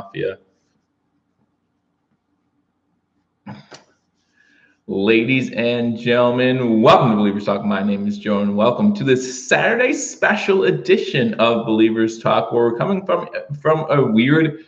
Mafia. Ladies and gentlemen, welcome to Believers Talk. My name is Joe, and welcome to this Saturday special edition of Believers Talk, where we're coming from a weird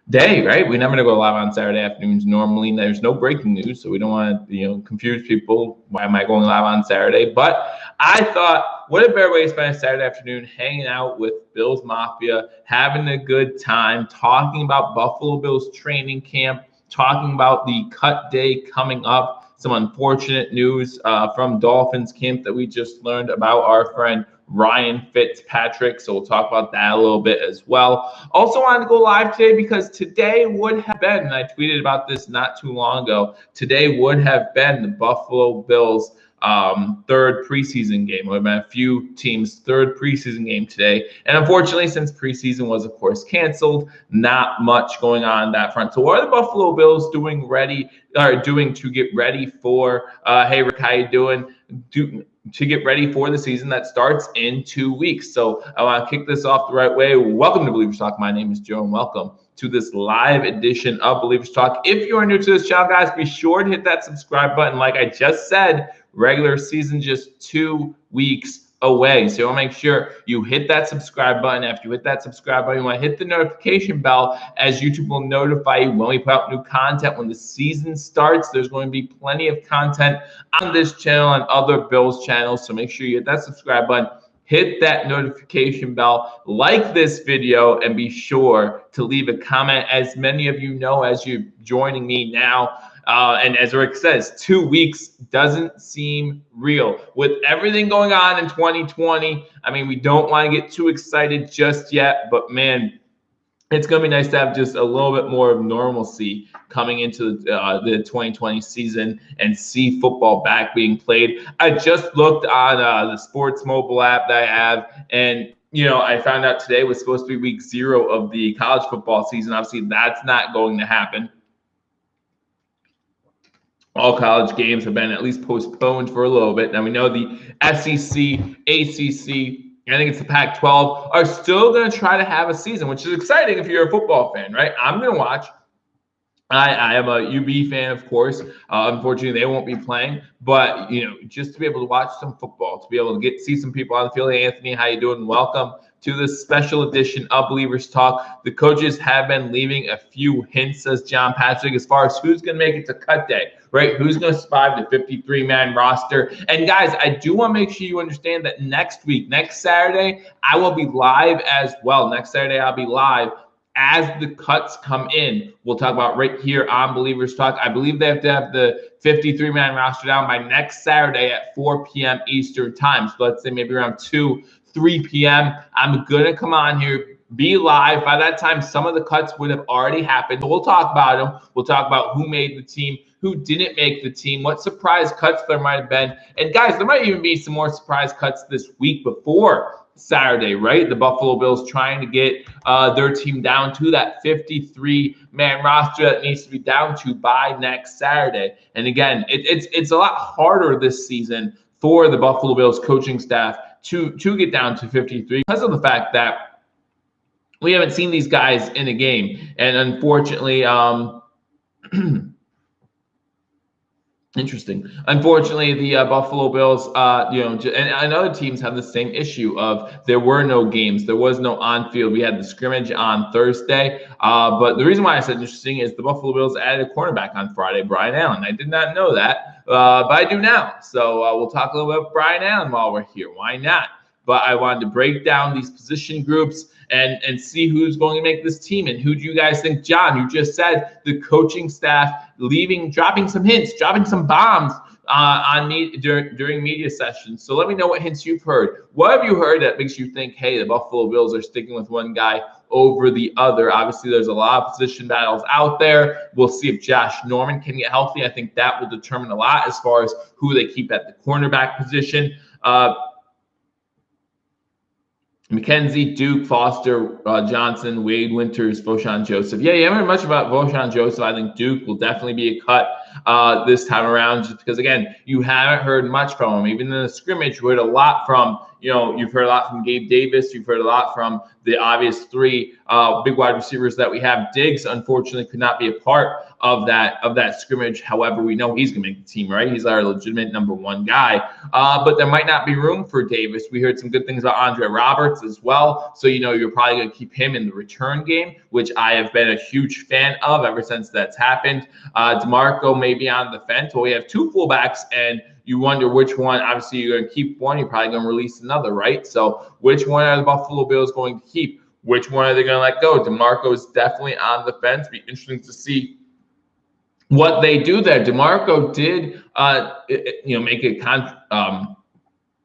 day, right? We never go live on Saturday afternoons normally. There's no breaking news, so we don't want to, confuse people. Why am I going live on Saturday? But I thought, what a better way to spend a Saturday afternoon hanging out with Bills Mafia, having a good time, talking about Buffalo Bills training camp, talking about the cut day coming up. Some unfortunate news from Dolphins camp that we just learned about our friend Ryan Fitzpatrick. So we'll talk about that a little bit as well. Also wanted to go live today because today would have been, and I tweeted about this not too long ago, today would have been the Buffalo Bills third preseason game. It would have been a few teams' third preseason game today. And unfortunately, since preseason was, of course, canceled, not much going on that front. So what are the Buffalo Bills doing to get ready for, hey, Rick, how you doing? To get ready for the season that starts in 2 weeks. So I want to kick this off the right way. Welcome to Believers Talk. My name is Joe, and welcome to this live edition of Believers Talk. If you are new to this channel, guys, be sure to hit that subscribe button. Like I just said, regular season just 2 weeks away. So you want to make sure you hit that subscribe button. After you hit that subscribe button, you want to hit the notification bell, as YouTube will notify you when we put out new content. When the season starts, there's going to be plenty of content on this channel and other Bills channels. So make sure you hit that subscribe button, hit that notification bell, like this video, and be sure to leave a comment. As many of you know, as you're joining me now, and as Rick says, 2 weeks doesn't seem real. With everything going on in 2020, I mean, we don't want to get too excited just yet, but man, it's going to be nice to have just a little bit more of normalcy coming into the 2020 season and see football back being played. I just looked on the sports mobile app that I have, and I found out today was supposed to be week 0 of the college football season. Obviously, that's not going to happen. All college games have been at least postponed for a little bit. Now we know the SEC, ACC, I think it's the Pac-12, are still going to try to have a season, which is exciting if you're a football fan, right? I'm going to watch. I am a UB fan, of course. Unfortunately, they won't be playing, but just to be able to watch some football, to be able to see some people on the field. Hey, Anthony, how you doing? Welcome to this special edition of Believers Talk. The coaches have been leaving a few hints, says John Patrick, as far as who's going to make it to cut day, right? Who's going to survive the 53-man roster. And guys, I do want to make sure you understand that next week, next Saturday, I will be live as well. Next Saturday, I'll be live as the cuts come in. We'll talk about right here on Believers Talk. I believe they have to have the 53-man roster down by next Saturday at 4 p.m. Eastern time. So let's say maybe around 3 p.m. I'm going to come on here, be live. By that time, some of the cuts would have already happened. So we'll talk about them. We'll talk about who made the team, who didn't make the team, what surprise cuts there might have been. And guys, there might even be some more surprise cuts this week before Saturday, right? The Buffalo Bills trying to get their team down to that 53-man roster that needs to be down to by next Saturday. And again, it's a lot harder this season for the Buffalo Bills coaching staff to get down to 53 because of the fact that we haven't seen these guys in a game. And unfortunately, unfortunately, the Buffalo Bills, and other teams have the same issue of there were no games. There was no on-field. We had the scrimmage on Thursday. But the reason why I said interesting is the Buffalo Bills added a cornerback on Friday, Brian Allen. I did not know that, but I do now. So we'll talk a little bit about Brian Allen while we're here. Why not? But I wanted to break down these position groups and see who's going to make this team. And who do you guys think, John, you just said the coaching staff dropping some hints, dropping some bombs on me during media sessions. So let me know what hints you've heard. What have you heard that makes you think, hey, the Buffalo Bills are sticking with one guy over the other? Obviously, there's a lot of position battles out there. We'll see if Josh Norman can get healthy. I think that will determine a lot as far as who they keep at the cornerback position. McKenzie, Duke, Foster, Johnson, Wade, Winters, Voshon Joseph. Yeah, you haven't heard much about Voshon Joseph. I think Duke will definitely be a cut this time around, just because, again, you haven't heard much from him. Even in the scrimmage, we heard a lot from, you've heard a lot from Gabe Davis. You've heard a lot from the obvious three big wide receivers that we have. Diggs, unfortunately, could not be a part of that scrimmage. However, we know he's going to make the team, right? He's our legitimate number one guy. But there might not be room for Davis. We heard some good things about Andre Roberts as well. So, you're probably going to keep him in the return game, which I have been a huge fan of ever since that's happened. DeMarco may be on the fence. Well, we have two fullbacks, and you wonder which one. Obviously, you're going to keep one. You're probably going to release another, right? So which one are the Buffalo Bills going to keep? Which one are they going to let go? DeMarco is definitely on the fence. Be interesting to see what they do there. DeMarco did, make a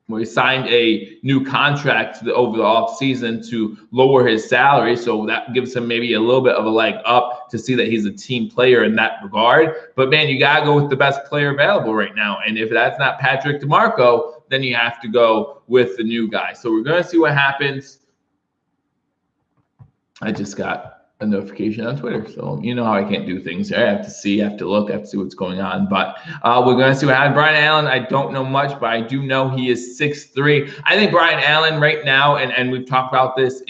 we signed a new contract over the offseason to lower his salary. So that gives him maybe a little bit of a leg up to see that he's a team player in that regard. But, man, you got to go with the best player available right now. And if that's not Patrick DeMarco, then you have to go with the new guy. So we're going to see what happens. I just got a notification on Twitter. So you know how I can't do things there. I have to see, I have to look, I have to see what's going on. But we're going to see what happens. Brian Allen, I don't know much, but I do know he is 6'3". I think Brian Allen right now, and we've talked about this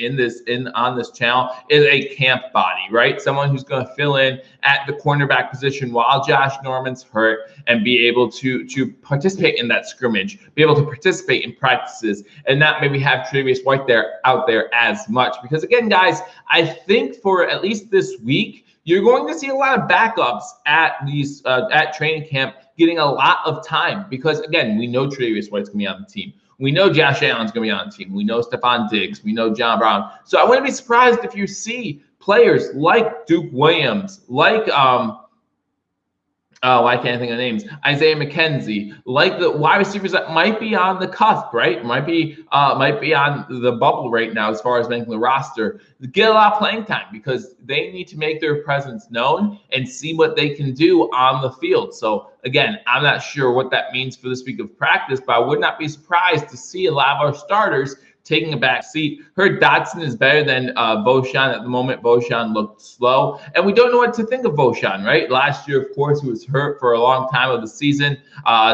on this channel, is a camp body, right? Someone who's going to fill in at the cornerback position while Josh Norman's hurt and be able to participate in that scrimmage, be able to participate in practices, and not maybe have Tre'Davious White out there as much. Because again, guys, I think for at least this week, you're going to see a lot of backups at training camp getting a lot of time, because again, we know Tre'Davious White's gonna be on the team. We know Josh Allen's gonna be on the team. We know Stephon Diggs. We know John Brown. So I wouldn't be surprised if you see players like Duke Williams, like I can't think of names. Isaiah McKenzie, like the wide receivers that might be on the cusp, right? Might be on the bubble right now as far as making the roster. Get a lot of playing time because they need to make their presence known and see what they can do on the field. So again, I'm not sure what that means for this week of practice, but I would not be surprised to see a lot of our starters taking a back seat. Heard Dotson is better than Beauchamp at the moment. Beauchamp looked slow, and we don't know what to think of Beauchamp, right? Last year, of course, he was hurt for a long time of the season,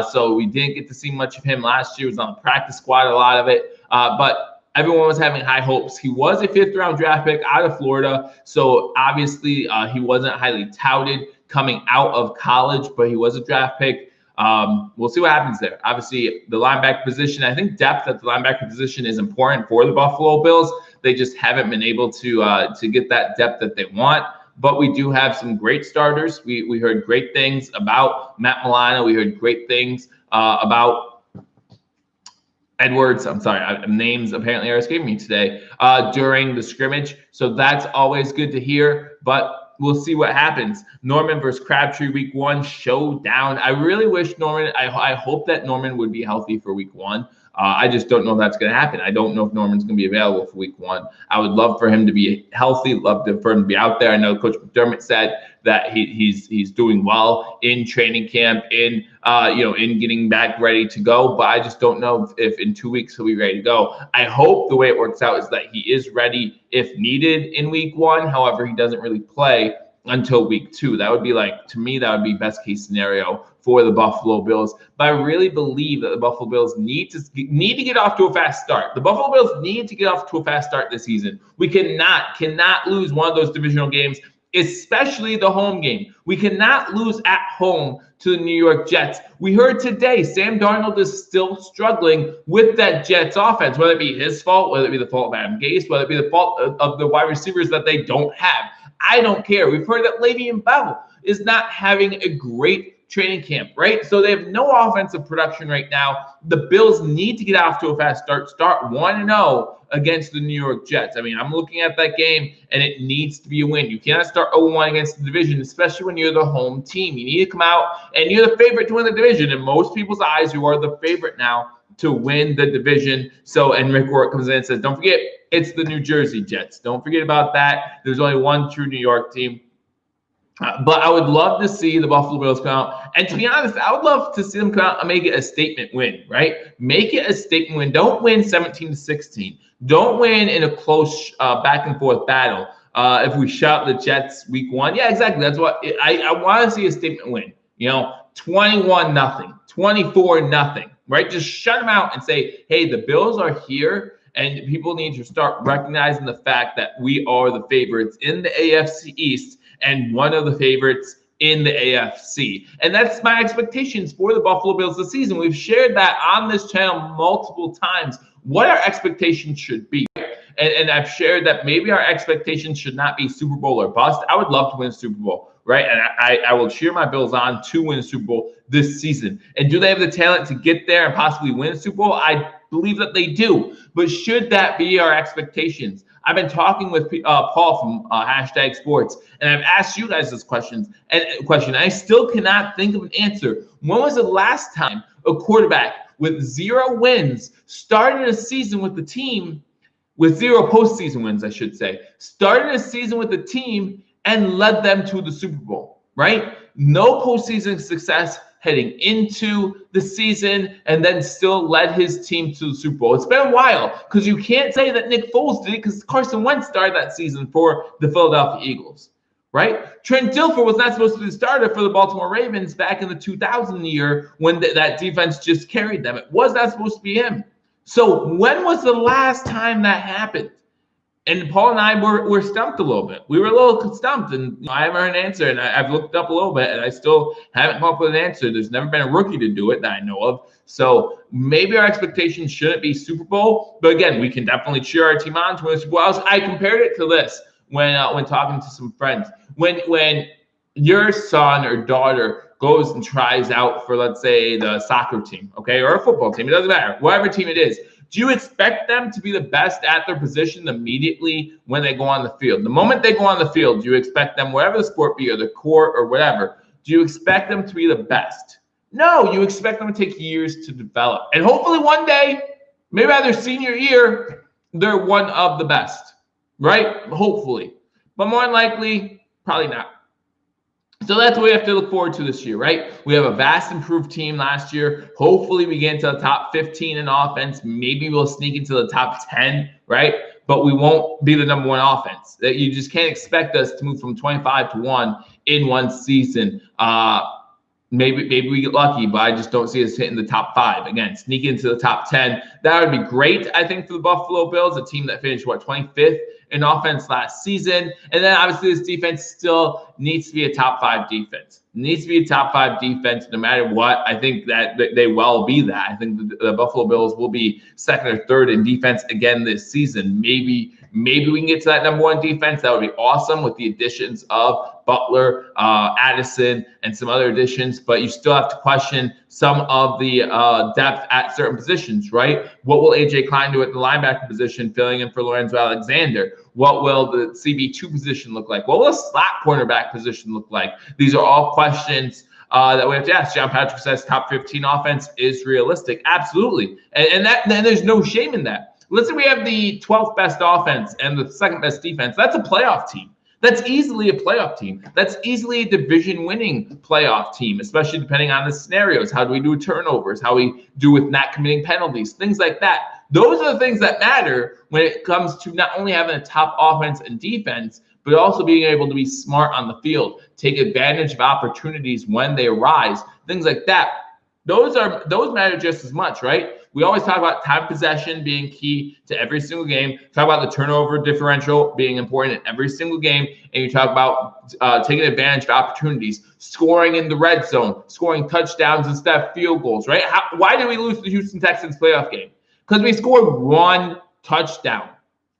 so we didn't get to see much of him last year. He was on the practice squad, a lot of it, but everyone was having high hopes. He was a fifth-round draft pick out of Florida, so obviously he wasn't highly touted coming out of college, but he was a draft pick. We'll see what happens there. Obviously, the linebacker position, I think depth at the linebacker position is important for the Buffalo Bills. They just haven't been able to get that depth that they want. But we do have some great starters. We heard great things about Matt Milano. We heard great things about Edwards. I'm sorry, names apparently are escaping me today during the scrimmage. So that's always good to hear. But we'll see what happens. Norman versus Crabtree week 1 showdown. I really wish Norman, I hope that Norman would be healthy for week 1. I just don't know if that's going to happen. I don't know if Norman's going to be available for week 1. I would love for him to be healthy, for him to be out there. I know Coach McDermott said that he's doing well in training camp, in getting back ready to go. But I just don't know if in 2 weeks he'll be ready to go. I hope the way it works out is that he is ready if needed in week 1. However, he doesn't really play until week 2. That would be to me, that would be best case scenario for the Buffalo Bills. But I really believe that the Buffalo Bills need to get off to a fast start. The Buffalo Bills need to get off to a fast start this season. We cannot lose one of those divisional games, especially the home game. We cannot lose at home to the New York Jets. We heard today Sam Darnold is still struggling with that Jets offense, whether it be his fault, whether it be the fault of Adam Gase, whether it be the fault of the wide receivers that they don't have. I don't care. We've heard that Le'Veon Bell is not having a great training camp, right? So they have no offensive production right now. The Bills need to get off to a fast start 1-0 against the New York Jets. I mean, I'm looking at that game, and it needs to be a win. You cannot start 0-1 against the division, especially when you're the home team. You need to come out, and you're the favorite to win the division. In most people's eyes, you are the favorite now to win the division. So, and Rick Rourke comes in and says, don't forget, it's the New Jersey Jets. Don't forget about that. There's only one true New York team. But I would love to see the Buffalo Bills come out. And to be honest, I would love to see them come out and make it a statement win, right? Make it a statement win. Don't win 17-16. Don't win in a close back and forth battle. If we shut the Jets week 1, yeah, exactly. That's what I want to see, a statement win. 21-0, 24-0. right? Just shut them out and say, hey, the Bills are here, and people need to start recognizing the fact that we are the favorites in the AFC East and one of the favorites in the AFC. And that's my expectations for the Buffalo Bills this season. We've shared that on this channel multiple times, what our expectations should be. And I've shared that maybe our expectations should not be Super Bowl or bust. I would love to win a Super Bowl, right? And I will cheer my Bills on to win a Super Bowl this season. And do they have the talent to get there and possibly win a Super Bowl? I believe that they do. But should that be our expectations? I've been talking with Paul from Hashtag Sports, and I've asked you guys this question. I still cannot think of an answer. When was the last time a quarterback with 0 wins started a season with the team, with 0 postseason wins, I should say, started a season with the team and led them to the Super Bowl, right? No postseason success heading into the season, and then still led his team to the Super Bowl. It's been a while, because you can't say that Nick Foles did it, because Carson Wentz started that season for the Philadelphia Eagles, right? Trent Dilfer was not supposed to be the starter for the Baltimore Ravens back in the 2000 year when that defense just carried them. It was not supposed to be him. So when was the last time that happened? And Paul and I were stumped a little bit. We were a little stumped, and I haven't heard an answer. And I've looked up a little bit, and I still haven't come up with an answer. There's never been a rookie to do it that I know of. So maybe our expectations shouldn't be Super Bowl. But again, we can definitely cheer our team on to win the Super Bowl. I compared it to this when talking to some friends. When your son or daughter goes and tries out for, let's say, the soccer team, okay, or a football team, it doesn't matter, whatever team it is, do you expect them to be the best at their position immediately when they go on the field? The moment they go on the field, do you expect them, whatever the sport be, or the court or whatever, do you expect them to be the best? No, you expect them to take years to develop. And hopefully one day, maybe by their senior year, they're one of the best, right? Hopefully. But more than likely, probably not. So that's what we have to look forward to this year, right? We have a vast improved team last year. Hopefully we get into the top 15 in offense. Maybe we'll sneak into the top 10, right? But we won't be the number 1 offense. You just can't expect us to move from 25-1 in one season. Maybe we get lucky, but I just don't see us hitting the top 5. Again, sneak into the top 10. That would be great, I think, for the Buffalo Bills, a team that finished, 25th in offense last season. And then obviously this defense still needs to be a top 5 defense. Needs to be a top 5 defense no matter what. I think that they will be that. I think the Buffalo Bills will be 2nd or 3rd in defense again this season. Maybe we can get to that number 1 defense. That would be awesome with the additions of Butler, Addison, and some other additions. But you still have to question some of the depth at certain positions, right? What will A.J. Klein do at the linebacker position, filling in for Lorenzo Alexander? What will the CB2 position look like? What will a slot cornerback position look like? These are all questions that we have to ask. John Patrick says top 15 offense is realistic. Absolutely. And there's no shame in that. Let's say we have the 12th best offense and the 2nd best defense. That's a playoff team. That's easily a playoff team. That's easily a division-winning playoff team, especially depending on the scenarios. How do we do with turnovers? How we do with not committing penalties? Things like that. Those are the things that matter when it comes to not only having a top offense and defense, but also being able to be smart on the field, take advantage of opportunities when they arise, things like that. Those matter just as much, right? We always talk about time possession being key to every single game. Talk about the turnover differential being important in every single game. And you talk about taking advantage of opportunities, scoring in the red zone, scoring touchdowns instead of field goals, right? Why did we lose the Houston Texans playoff game? Because we scored 1 touchdown.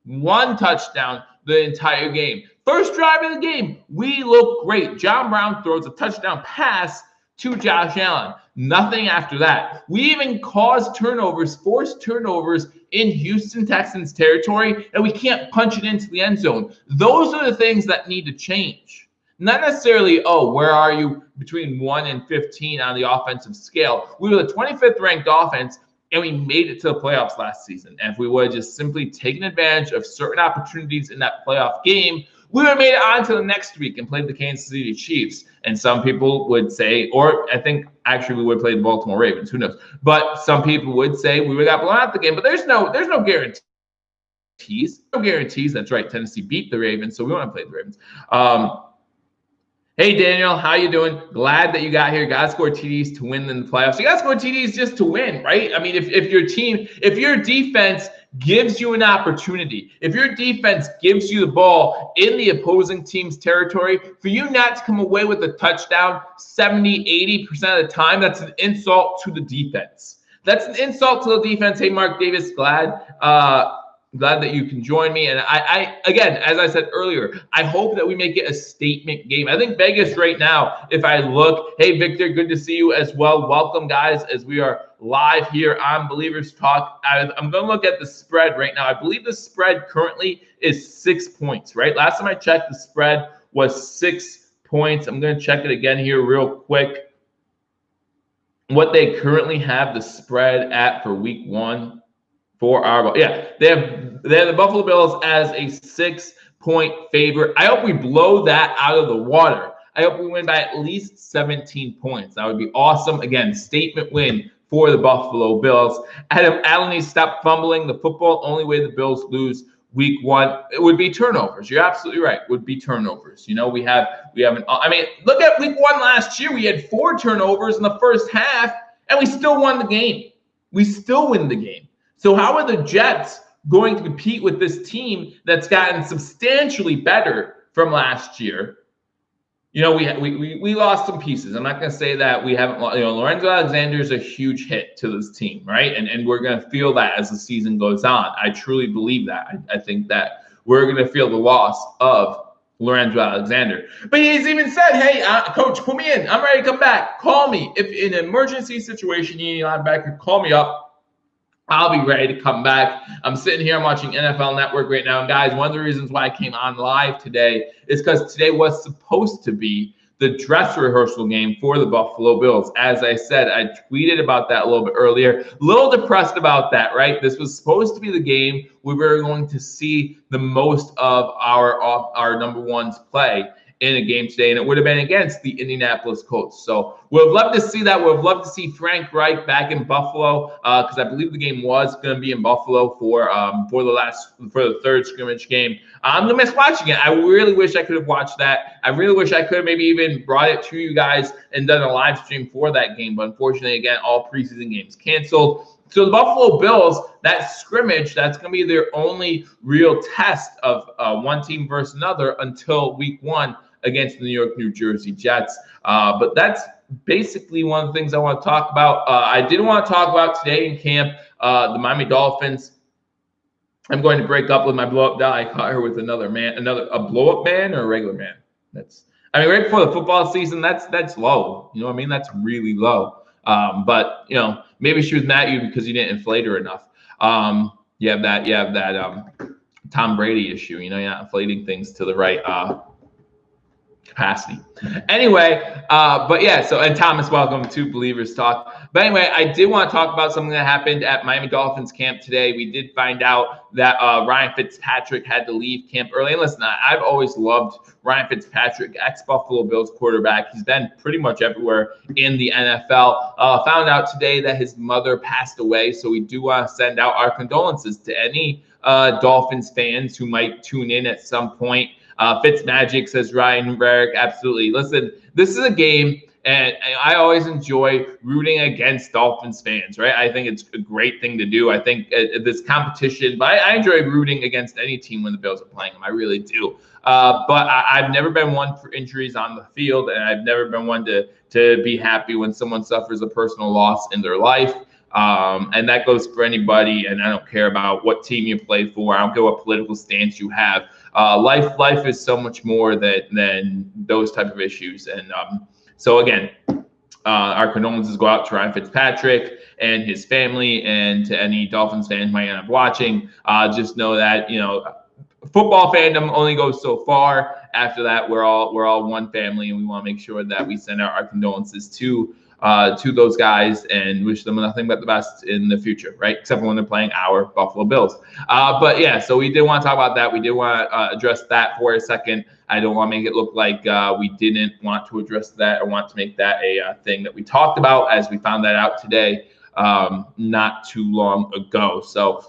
1 touchdown the entire game. First drive of the game, we look great. John Brown throws a touchdown pass to Josh Allen. Nothing after that. We even caused turnovers, forced turnovers in Houston Texans territory, and we can't punch it into the end zone. Those are the things that need to change. Not necessarily, where are you between 1 and 15 on the offensive scale? We were the 25th ranked offense, and we made it to the playoffs last season. And if we would have just simply taken advantage of certain opportunities in that playoff game, we would have made it on to the next week and played the Kansas City Chiefs. And some people would say, or I think actually we would play the Baltimore Ravens. Who knows? But some people would say we would have got blown out the game. But there's no guarantees. No guarantees. That's right. Tennessee beat the Ravens, so we want to play the Ravens. Hey, Daniel, how you doing? Glad that you got here. Got to score TDs to win in the playoffs. You got to score TDs just to win, right? I mean, if your defense gives you an opportunity, if your defense gives you the ball in the opposing team's territory, for you not to come away with a touchdown 70, 80% of the time, that's an insult to the defense. That's an insult to the defense. Hey, Mark Davis, glad that you can join me. And I again, as I said earlier, I hope that we make it a statement game. I think Vegas right now, if I look, hey, Victor, good to see you as well. Welcome, guys, as we are live here on Believers Talk. I'm going to look at the spread right now. I believe the spread currently is 6 points, right? Last time I checked, the spread was 6 points. I'm going to check it again here real quick. What they currently have the spread at for week 1. They have the Buffalo Bills as a 6-point favorite. I hope we blow that out of the water. I hope we win by at least 17 points. That would be awesome. Again, statement win for the Buffalo Bills. Adam Allen needs to stop fumbling the football. Only way the Bills lose week 1, it would be turnovers. You're absolutely right. Would be turnovers. You know, we have I mean, look at week 1 last year. We had 4 turnovers in the first half, and we still won the game. We still win the game. So how are the Jets going to compete with this team that's gotten substantially better from last year? You know, we lost some pieces. I'm not going to say that we haven't. You know, Lorenzo Alexander is a huge hit to this team, right? And we're going to feel that as the season goes on. I truly believe that. I think that we're going to feel the loss of Lorenzo Alexander. But he's even said, hey, coach, put me in. I'm ready to come back. Call me. If in an emergency situation you need a linebacker, call me up. I'll be ready to come back. I'm sitting here, I'm watching NFL Network right now. And guys, one of the reasons why I came on live today is because today was supposed to be the dress rehearsal game for the Buffalo Bills. As I said, I tweeted about that a little bit earlier. A little depressed about that, right? This was supposed to be the game we were going to see the most of our number ones play in a game today, and it would have been against the Indianapolis Colts. So we'd love to see that. We'd love to see Frank Reich back in Buffalo because I believe the game was going to be in Buffalo for the third scrimmage game. I'm gonna miss watching it. I really wish I could have watched that. I really wish I could have maybe even brought it to you guys and done a live stream for that game. But unfortunately, again, all preseason games canceled. So the Buffalo Bills, that scrimmage, that's going to be their only real test of one team versus another until week 1 against the New Jersey Jets. But that's basically one of the things I want to talk about. I did want to talk about today in camp, the Miami Dolphins. I'm going to break up with my blow-up doll. I caught her with a blow-up man or a regular man. Right before the football season, that's low. You know what I mean? That's really low. But you know, maybe she was mad at you because you didn't inflate her enough. You have that Tom Brady issue. You know, you're not inflating things to the right capacity. Anyway, but yeah, and Thomas, welcome to Believers Talk. But anyway, I did want to talk about something that happened at Miami Dolphins camp today. We did find out that Ryan Fitzpatrick had to leave camp early. And listen, I've always loved Ryan Fitzpatrick, ex-Buffalo Bills quarterback. He's been pretty much everywhere in the NFL. Found out today that his mother passed away. So we do want to send out our condolences to any Dolphins fans who might tune in at some point. Fitzmagic, says Ryan Rarick. Absolutely. Listen, this is a game, and I always enjoy rooting against Dolphins fans, right? I think it's a great thing to do. I think this competition, but I enjoy rooting against any team when the Bills are playing them. I really do. But I've never been one for injuries on the field, and I've never been one to be happy when someone suffers a personal loss in their life. And that goes for anybody, and I don't care about what team you play for. I don't care what political stance you have. Life is so much more than those type of issues. And so again, our condolences go out to Ryan Fitzpatrick and his family, and to any Dolphins fans might end up watching. Just know that, you know, football fandom only goes so far. After that, we're all one family, and we want to make sure that we send out our condolences to those guys and wish them nothing but the best in the future, right? Except for when they're playing our Buffalo Bills. But yeah, so we did want to talk about that. We did want to address that for a second. I don't want to make it look like we didn't want to address that or want to make that a thing that we talked about, as we found that out today not too long ago. So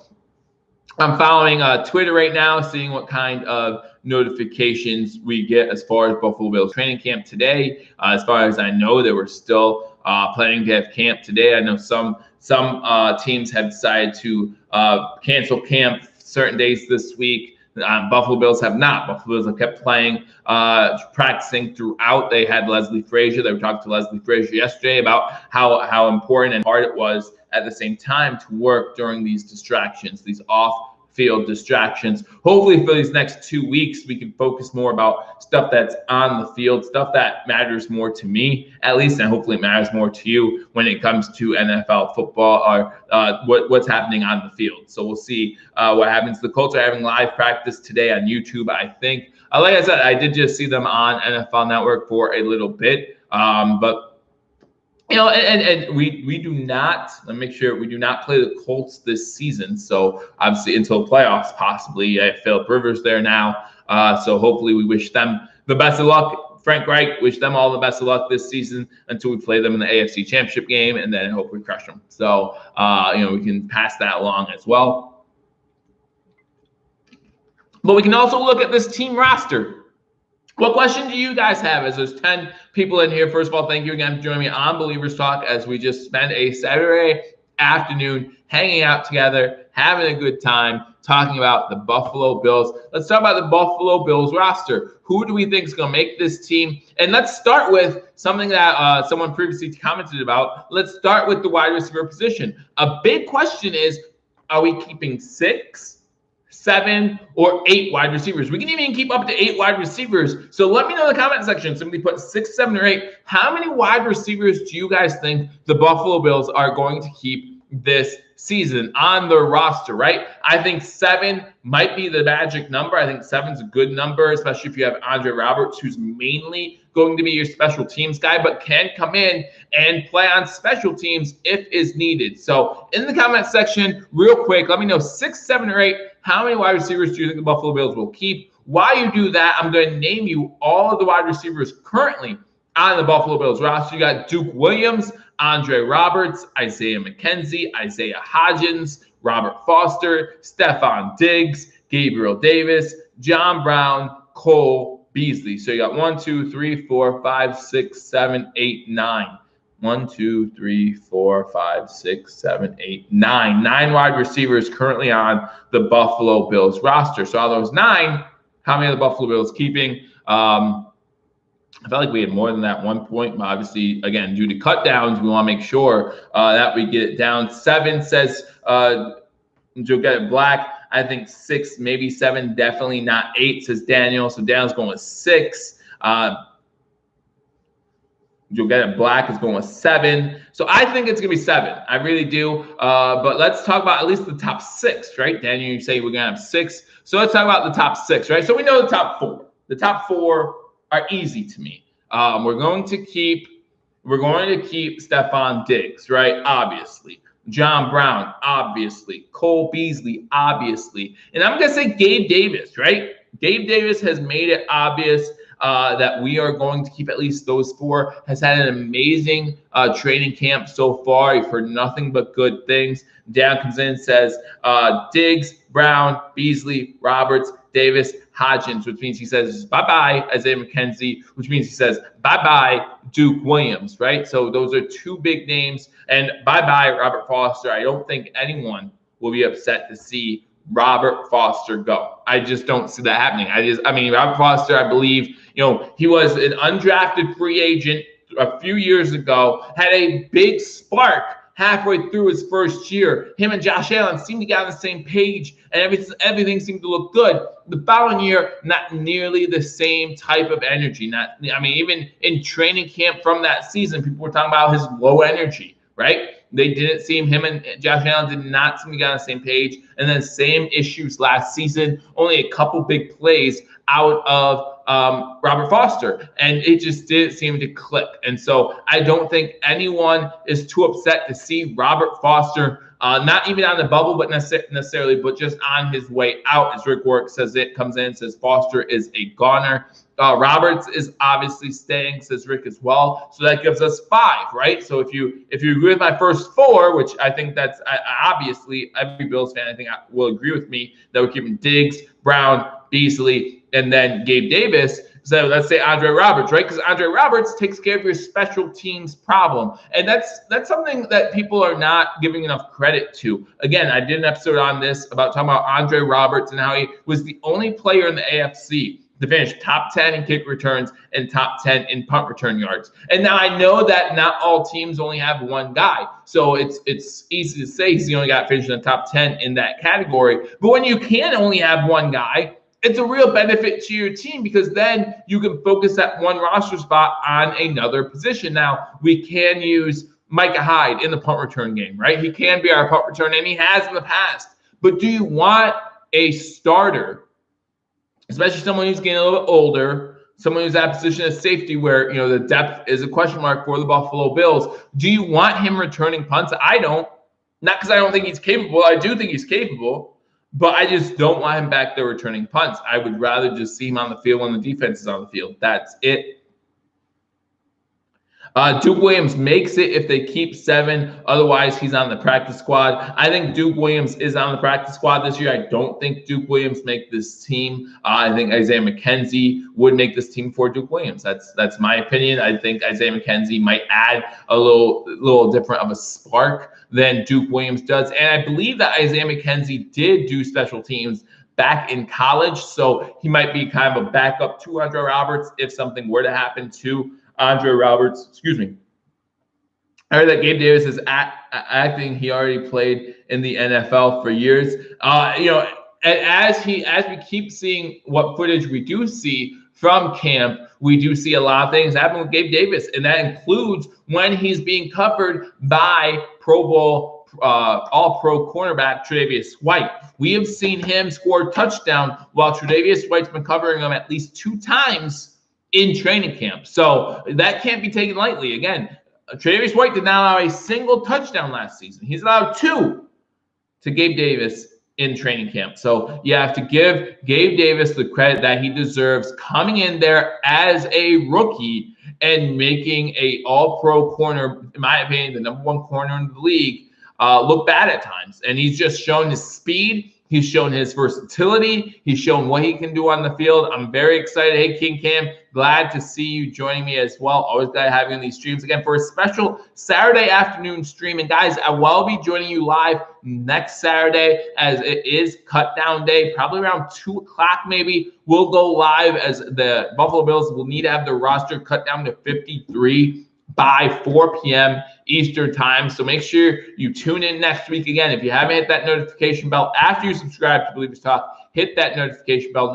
I'm following Twitter right now, seeing what kind of notifications we get as far as Buffalo Bills training camp today. As far as I know, they were still planning to have camp today. I know some teams have decided to cancel camp certain days this week. Buffalo Bills have not. Buffalo Bills have kept playing, practicing throughout. They had Leslie Frazier. They were talking to Leslie Frazier yesterday about how important and hard it was at the same time to work during these distractions, these off-field distractions. Hopefully for these next 2 weeks, we can focus more about stuff that's on the field, stuff that matters more to me, at least, and hopefully it matters more to you when it comes to NFL football or what's happening on the field. So we'll see what happens. The Colts are having live practice today on YouTube, I think. Like I said, I did just see them on NFL Network for a little bit, but and we do not, let me make sure, we do not play the Colts this season. So obviously until playoffs, possibly. I have Philip Rivers there now. So hopefully we wish them the best of luck. Frank Reich, wish them all the best of luck this season until we play them in the AFC Championship game, and then hopefully crush them. So, we can pass that along as well. But we can also look at this team roster. What question do you guys have? As there's 10 people in here. First of all, thank you again for joining me on Believers Talk as we just spend a Saturday afternoon hanging out together, having a good time, talking about the Buffalo Bills. Let's talk about the Buffalo Bills roster. Who do we think is going to make this team? And let's start with something that someone previously commented about. Let's start with the wide receiver position. A big question is, are we keeping 6, 7, or 8 wide receivers? We can even keep up to 8 wide receivers. So let me know in the comment section. Somebody put 6, 7, or 8. How many wide receivers do you guys think the Buffalo Bills are going to keep this season on their roster, right? I think 7 might be the magic number. I think 7's a good number, especially if you have Andre Roberts, who's mainly going to be your special teams guy, but can come in and play on special teams if is needed. So in the comment section, real quick, let me know 6, 7, or 8. How many wide receivers do you think the Buffalo Bills will keep? While you do that, I'm going to name you all of the wide receivers currently on the Buffalo Bills roster. You got Duke Williams, Andre Roberts, Isaiah McKenzie, Isaiah Hodgins, Robert Foster, Stephon Diggs, Gabriel Davis, John Brown, Cole Beasley. So you got 1, 2, 3, 4, 5, 6, 7, 8, 9. 1, 2, 3, 4, 5, 6, 7, 8, 9. 9 wide receivers currently on the Buffalo Bills roster. So out of those 9, how many of the Buffalo Bills keeping? I felt like we had more than that at one point. But obviously, again, due to cut downs, we want to make sure that we get it down. 7 says Joe Get It Black. I think 6, maybe 7, definitely not 8, says Daniel. So Daniel's going with 6. You'll Get It Black is going with 7. So I think it's going to be 7. I really do. But let's talk about at least the top 6, right? Daniel, you say we're going to have 6. So let's talk about the top 6, right? So we know the top 4. The top 4 are easy to me. We're going to keep Stephon Diggs, right? Obviously. John Brown, obviously. Cole Beasley, obviously. And I'm going to say Gabe Davis, right? Gabe Davis has made it obvious that we are going to keep at least those 4. Has had an amazing training camp so far. You've heard nothing but good things. Dan comes in and says Diggs, Brown, Beasley, Roberts, Davis, Hodgins, which means he says bye-bye Isaiah McKenzie, which means he says bye-bye Duke Williams, right? So those are 2 big names. And bye-bye Robert Foster. I don't think anyone will be upset to see Robert Foster go. I just don't see that happening. Robert Foster, I believe, he was an undrafted free agent a few years ago, had a big spark halfway through his first year. Him and Josh Allen seemed to get on the same page, and everything seemed to look good. The following year, not nearly the same type of energy. Even in training camp from that season, people were talking about his low energy, right? They didn't seem, him and Josh Allen did not seem to get on the same page. And then same issues last season, only a couple big plays out of Robert Foster, and it just didn't seem to click. And so I don't think anyone is too upset to see Robert Foster, not even on the bubble, but necessarily, but just on his way out. As Rick Work says, it comes in, says Foster is a goner. Roberts is obviously staying, says Rick as well. So that gives us 5, right? So if you agree with my first 4, which I think that's obviously every Bills fan, I think will agree with me that we're keeping Diggs, Brown, Beasley, and then Gabe Davis. So let's say Andre Roberts, right? Because Andre Roberts takes care of your special teams problem. And that's something that people are not giving enough credit to. Again, I did an episode on this about talking about Andre Roberts and how he was the only player in the AFC to finish top 10 in kick returns and top 10 in punt return yards. And now I know that not all teams only have one guy. So it's easy to say he's the only guy finishing in the top 10 in that category. But when you can only have one guy, it's a real benefit to your team because then you can focus that one roster spot on another position. Now, we can use Micah Hyde in the punt return game, right? He can be our punt return, and he has in the past. But do you want a starter, especially someone who's getting a little bit older, someone who's at position of safety where, the depth is a question mark for the Buffalo Bills? Do you want him returning punts? I don't. Not because I don't think he's capable. I do think he's capable. But I just don't want him back there returning punts. I would rather just see him on the field when the defense is on the field. That's it. Duke Williams makes it if they keep 7. Otherwise, he's on the practice squad. I think Duke Williams is on the practice squad this year. I don't think Duke Williams make this team. I think Isaiah McKenzie would make this team for Duke Williams. That's my opinion. I think Isaiah McKenzie might add a little different of a spark than Duke Williams does. And I believe that Isaiah McKenzie did do special teams back in college. So he might be kind of a backup to Andre Roberts if something were to happen to Andre Roberts. Excuse me. I heard that Gabe Davis is acting. He already played in the NFL for years. As we keep seeing what footage we do see from camp, we do see a lot of things happen with Gabe Davis, and that includes when he's being covered by Pro Bowl, All-Pro cornerback Tre'Davious White. We have seen him score a touchdown while Tre'Davious White's been covering him at least 2 times in training camp. So that can't be taken lightly. Again, Tre'Davious White did not allow a single touchdown last season. He's allowed 2 to Gabe Davis in training camp. So you have to give Gabe Davis the credit that he deserves coming in there as a rookie and making a all-pro corner, in my opinion, the number 1 corner in the league, look bad at times. And he's just shown his speed. He's shown his versatility. He's shown what he can do on the field. I'm very excited. Hey, King Cam, glad to see you joining me as well. Always glad to have you in these streams again for a special Saturday afternoon stream. And guys, I will be joining you live next Saturday as it is cut down day, probably around 2 o'clock maybe. We'll go live as the Buffalo Bills will need to have their roster cut down to 53 by 4 p.m. Eastern time. So make sure you tune in next week. Again, if you haven't hit that notification bell after you subscribe to Believers Talk, hit that notification bell.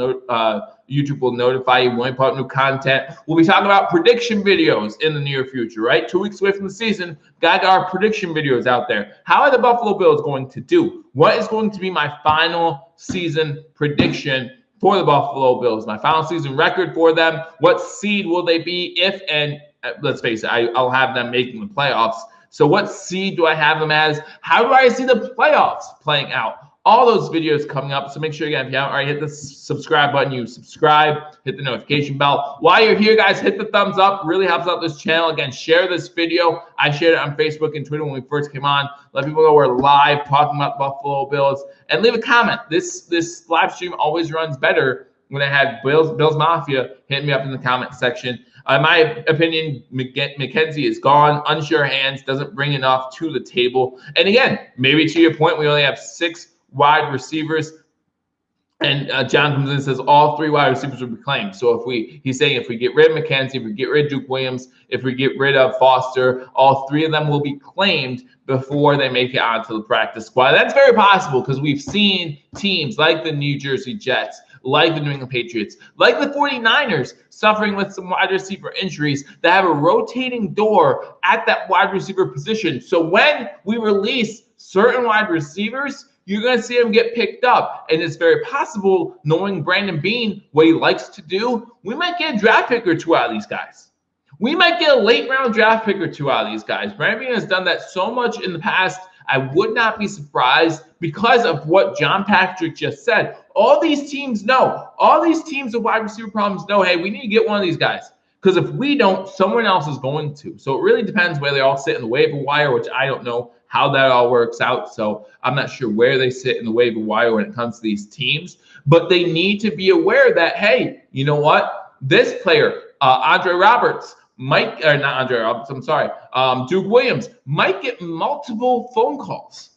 YouTube will notify you when we put out new content. We'll be talking about prediction videos in the near future, right? 2 weeks away from the season, got our prediction videos out there. How are the Buffalo Bills going to do? What is going to be my final season prediction for the Buffalo Bills? My final season record for them. What seed will they be if and let's face it, I'll have them making the playoffs. So what seed do I have them as? How do I see the playoffs playing out? All those videos coming up. So make sure, again, if you haven't already hit the subscribe button, you subscribe, hit the notification bell. While you're here, guys, hit the thumbs up. Really helps out this channel. Again, share this video. I shared it on Facebook and Twitter when we first came on. Let people know we're live talking about the Buffalo Bills. And leave a comment. This live stream always runs better when I had Bills Mafia hit me up in the comment section. In my opinion, McKenzie is gone, unsure hands, doesn't bring enough to the table. And again, maybe to your point, we only have 6 wide receivers. And John comes in and says all 3 wide receivers will be claimed. So he's saying if we get rid of McKenzie, if we get rid of Duke Williams, if we get rid of Foster, all 3 of them will be claimed before they make it onto the practice squad. That's very possible because we've seen teams like the New Jersey Jets, like the New England Patriots, like the 49ers, suffering with some wide receiver injuries that have a rotating door at that wide receiver position. So when we release certain wide receivers, you're going to see them get picked up. And it's very possible, knowing Brandon Beane, what he likes to do, we might get a draft pick or 2 out of these guys. We might get a late round draft pick or 2 out of these guys. Brandon Beane has done that so much in the past. I would not be surprised because of what John Patrick just said. All these teams know, all these teams with wide receiver problems know, hey, we need to get one of these guys. Because if we don't, someone else is going to. So it really depends where they all sit in the waiver wire, which I don't know how that all works out. So I'm not sure where they sit in the waiver wire when it comes to these teams, but they need to be aware that, hey, you know what? This player, Andre Roberts, not Andre Roberts, I'm sorry, Duke Williams might get multiple phone calls.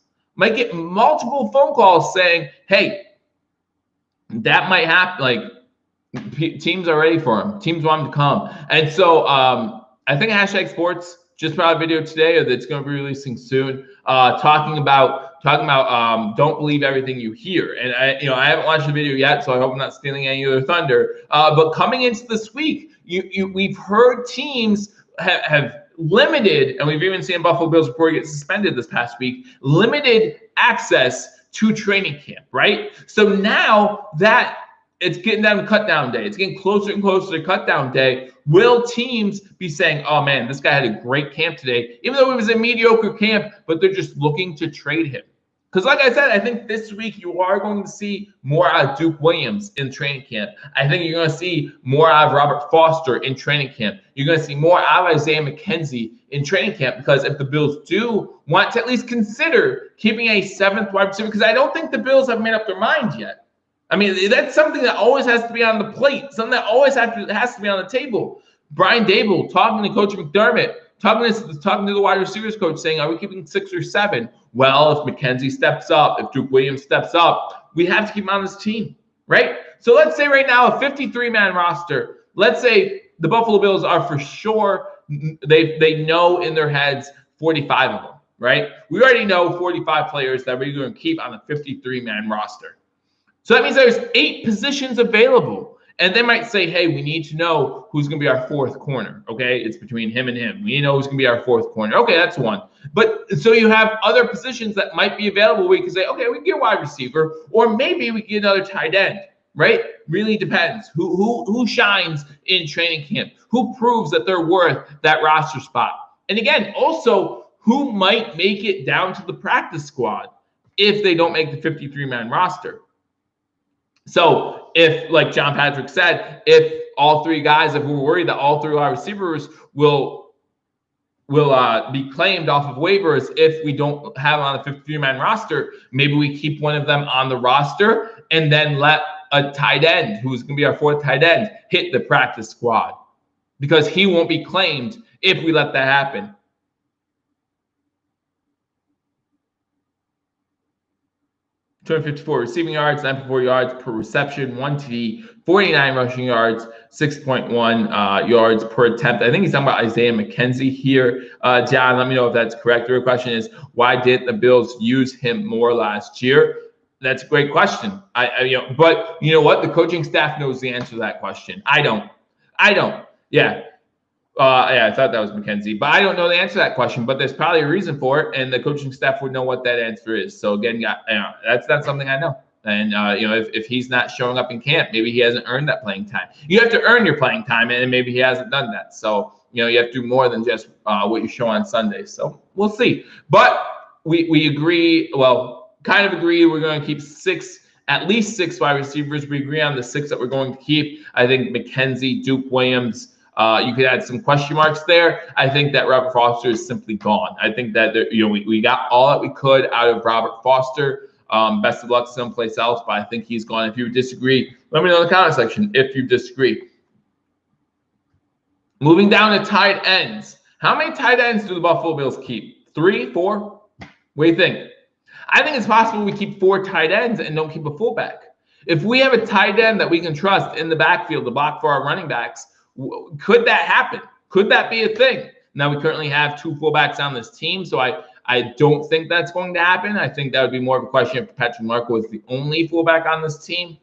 Saying, hey, that might happen. Like, teams are ready for him. Teams want him to come. And so I think Hashtag Sports just put out a video today that's going to be releasing soon, talking about don't believe everything you hear. And I haven't watched the video yet, so I hope I'm not stealing any of their thunder. But coming into this week, we've heard teams have limited, and we've even seen Buffalo Bills before he gets suspended this past week, limited access to training camp, right? So now that it's getting down to cut down day, it's getting closer and closer to cut down day, will teams be saying, oh man, this guy had a great camp today, even though it was a mediocre camp, but they're just looking to trade him? Because like I said, I think this week you are going to see more out of Duke Williams in training camp. I think you're going to see more out of Robert Foster in training camp. You're going to see more out of Isaiah McKenzie in training camp, because if the Bills do want to at least consider keeping a seventh wide receiver, because I don't think the Bills have made up their mind yet. I mean, that's something that always has to be on the plate, something that always has to be on the table. Brian Dable talking to Coach McDermott, talking to the wide receivers coach, saying, are we keeping 6 or 7? Well, if McKenzie steps up, if Duke Williams steps up, we have to keep him on this team, right? So let's say right now a 53-man roster. Let's say the Buffalo Bills are for sure, they know in their heads 45 of them, right? We already know 45 players that we're going to keep on a 53-man roster. So that means there's 8 positions available. And they might say, hey, we need to know who's going to be our 4th corner, okay? It's between him and him. We know who's going to be our 4th corner. Okay, that's one. But so you have other positions that might be available where you can say, okay, we can get a wide receiver, or maybe we can get another tight end, right? Really depends. Who shines in training camp? Who proves that they're worth that roster spot? And again, also, who might make it down to the practice squad if they don't make the 53-man roster? So if, like John Patrick said, if all 3 guys, if we're worried that all 3 wide receivers will be claimed off of waivers if we don't have them on the 53-man roster, maybe we keep one of them on the roster and then let a tight end, who's going to be our 4th tight end, hit the practice squad, because he won't be claimed if we let that happen. 254 receiving yards, 9.4 yards per reception, 1 TD, 49 rushing yards, 6.1 yards per attempt. I think he's talking about Isaiah McKenzie here. John, let me know if that's correct. Your question is, why didn't the Bills use him more last year? That's a great question. But you know what? The coaching staff knows the answer to that question. I don't. Yeah. I thought that was McKenzie, but I don't know the answer to that question. But there's probably a reason for it, and the coaching staff would know what that answer is. So again, that's not something I know. And if he's not showing up in camp, maybe he hasn't earned that playing time. You have to earn your playing time, and maybe he hasn't done that. So you have to do more than just what you show on Sunday. So we'll see. But we agree. Well, kind of agree. We're going to keep at least six wide receivers. We agree on the 6 that we're going to keep. I think McKenzie, Duke Williams. You could add some question marks there. I think that Robert Foster is simply gone. I think that we got all that we could out of Robert Foster. Best of luck someplace else, but I think he's gone. If you disagree, let me know in the comment section if you disagree. Moving down to tight ends. How many tight ends do the Buffalo Bills keep? 3, 4? What do you think? I think it's possible we keep 4 tight ends and don't keep a fullback. If we have a tight end that we can trust in the backfield to block for our running backs, could that happen? Could that be a thing? Now, we currently have 2 fullbacks on this team, so I don't think that's going to happen. I think that would be more of a question if Patrick Marco was the only fullback on this team.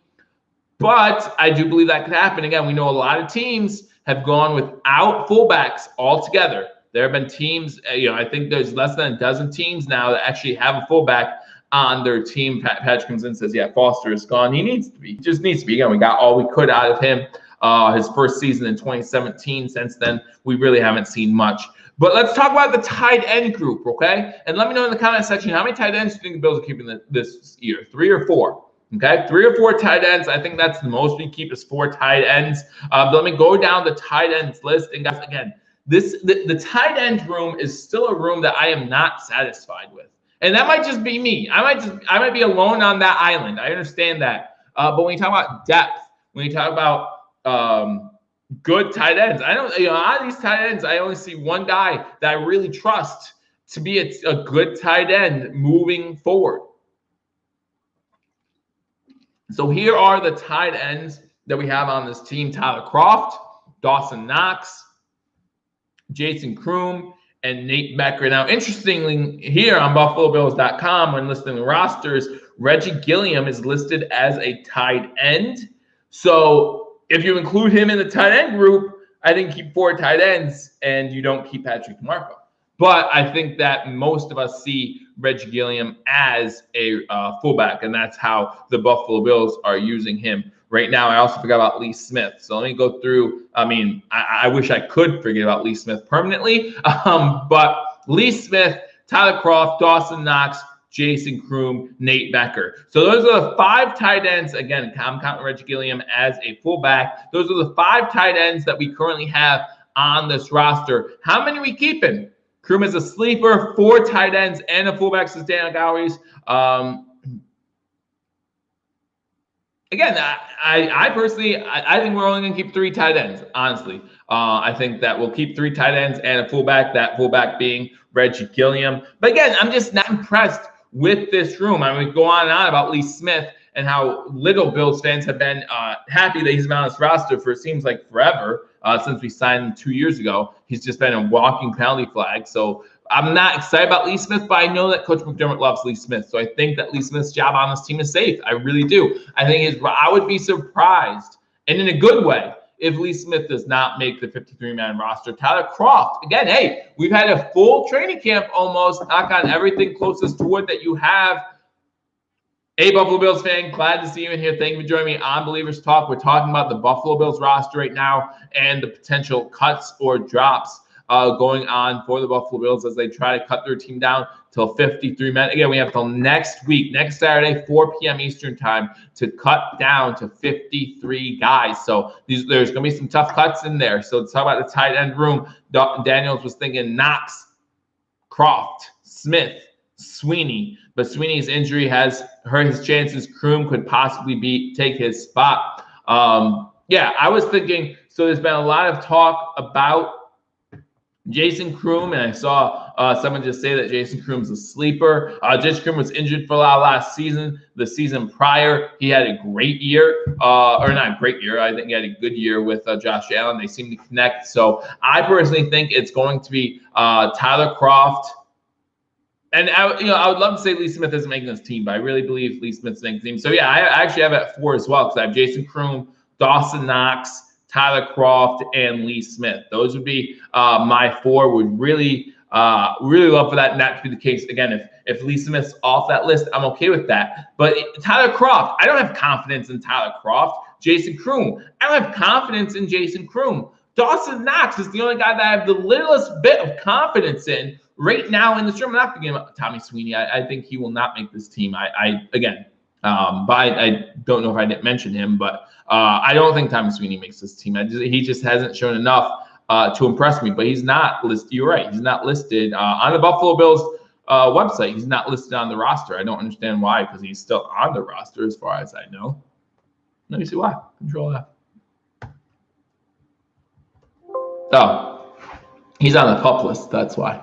But I do believe that could happen. Again, we know a lot of teams have gone without fullbacks altogether. There have been teams, I think there's less than a dozen teams now that actually have a fullback on their team. Patrick comes in and says, yeah, Foster is gone. He needs to be. He just needs to be. Again, we got all we could out of him. His first season in 2017. Since then, we really haven't seen much. But let's talk about the tight end group, okay? And let me know in the comment section, how many tight ends do you think the Bills are keeping this year? 3 or 4, okay? 3 or 4 tight ends. I think that's the most we keep is 4 tight ends. Let me go down the tight ends list. And guys, again, the tight end room is still a room that I am not satisfied with. And that might just be me. I might be alone on that island. I understand that. But when you talk about depth, when you talk about good tight ends, out of these tight ends, I only see one guy that I really trust to be a good tight end moving forward. So here are the tight ends that we have on this team: Tyler Kroft, Dawson Knox, Jason Kroom, and Nate Becker. Now, interestingly, here on BuffaloBills.com, when listing the rosters, Reggie Gilliam is listed as a tight end. So if you include him in the tight end group, I think keep 4 tight ends and you don't keep Patrick DeMarco. But I think that most of us see Reggie Gilliam as a fullback, and that's how the Buffalo Bills are using him right now. I also forgot about Lee Smith. So let me go through. I wish I could forget about Lee Smith permanently. But Lee Smith, Tyler Kroft, Dawson Knox, Jason Kroom, Nate Becker. So those are the 5 tight ends. Again, I'm counting Reggie Gilliam as a fullback. Those are the 5 tight ends that we currently have on this roster. How many are we keeping? Kroom is a sleeper, 4 tight ends, and a fullback is Daniel Gowries. Again, I personally, I think we're only going to keep 3 tight ends, honestly. I think that we'll keep 3 tight ends and a fullback, that fullback being Reggie Gilliam. But again, I'm just not impressed with this room. I mean, we go on and on about Lee Smith and how little Bills fans have been happy that he's been on this roster for, it seems like, forever, since we signed him 2 years ago. He's just been a walking penalty flag. So I'm not excited about Lee Smith, but I know that Coach McDermott loves Lee Smith. So I think that Lee Smith's job on this team is safe. I really do. I would be surprised, and in a good way, if Lee Smith does not make the 53-man roster. Tyler Kroft, again, hey, we've had a full training camp almost. Knock on everything closest to wood that you have. Hey, Buffalo Bills fan, glad to see you in here. Thank you for joining me on Believers Talk. We're talking about the Buffalo Bills roster right now and the potential cuts or drops going on for the Buffalo Bills as they try to cut their team down till 53 men. Again, we have till next week, next Saturday, 4 p.m. Eastern time, to cut down to 53 guys. So there's going to be some tough cuts in there. So let's talk about the tight end room. Daniels was thinking Knox, Kroft, Smith, Sweeney, but Sweeney's injury has hurt his chances. Kroom could possibly take his spot. I was thinking, so there's been a lot of talk about Jason Kroom, and I saw someone just say that Jason Kroom's a sleeper. Jason Kroom was injured for a lot last season. The season prior, he had a great year, or not a great year. I think he had a good year with Josh Allen. They seem to connect. So I personally think it's going to be Tyler Kroft. And I would love to say Lee Smith isn't making this team, but I really believe Lee Smith's making the team. So yeah, I actually have at 4 as well, because I have Jason Kroom, Dawson Knox, Tyler Kroft, and Lee Smith. Those would be my 4. Would really love for that not to be the case. Again, if Lee Smith's off that list, I'm okay with that. But Tyler Kroft, I don't have confidence in Tyler Kroft. Jason Kroom, I don't have confidence in Jason Kroom. Dawson Knox is the only guy that I have the littlest bit of confidence in right now in this room. I'm not forgetting about Tommy Sweeney. I think he will not make this team. But I don't know if I didn't mention him, but I don't think Tommy Sweeney makes this team. He just hasn't shown enough to impress me. But he's not listed. You're right. He's not listed on the Buffalo Bills website. He's not listed on the roster. I don't understand why, because he's still on the roster as far as I know. Let me see why. Control F. Oh, he's on the pup list. That's why.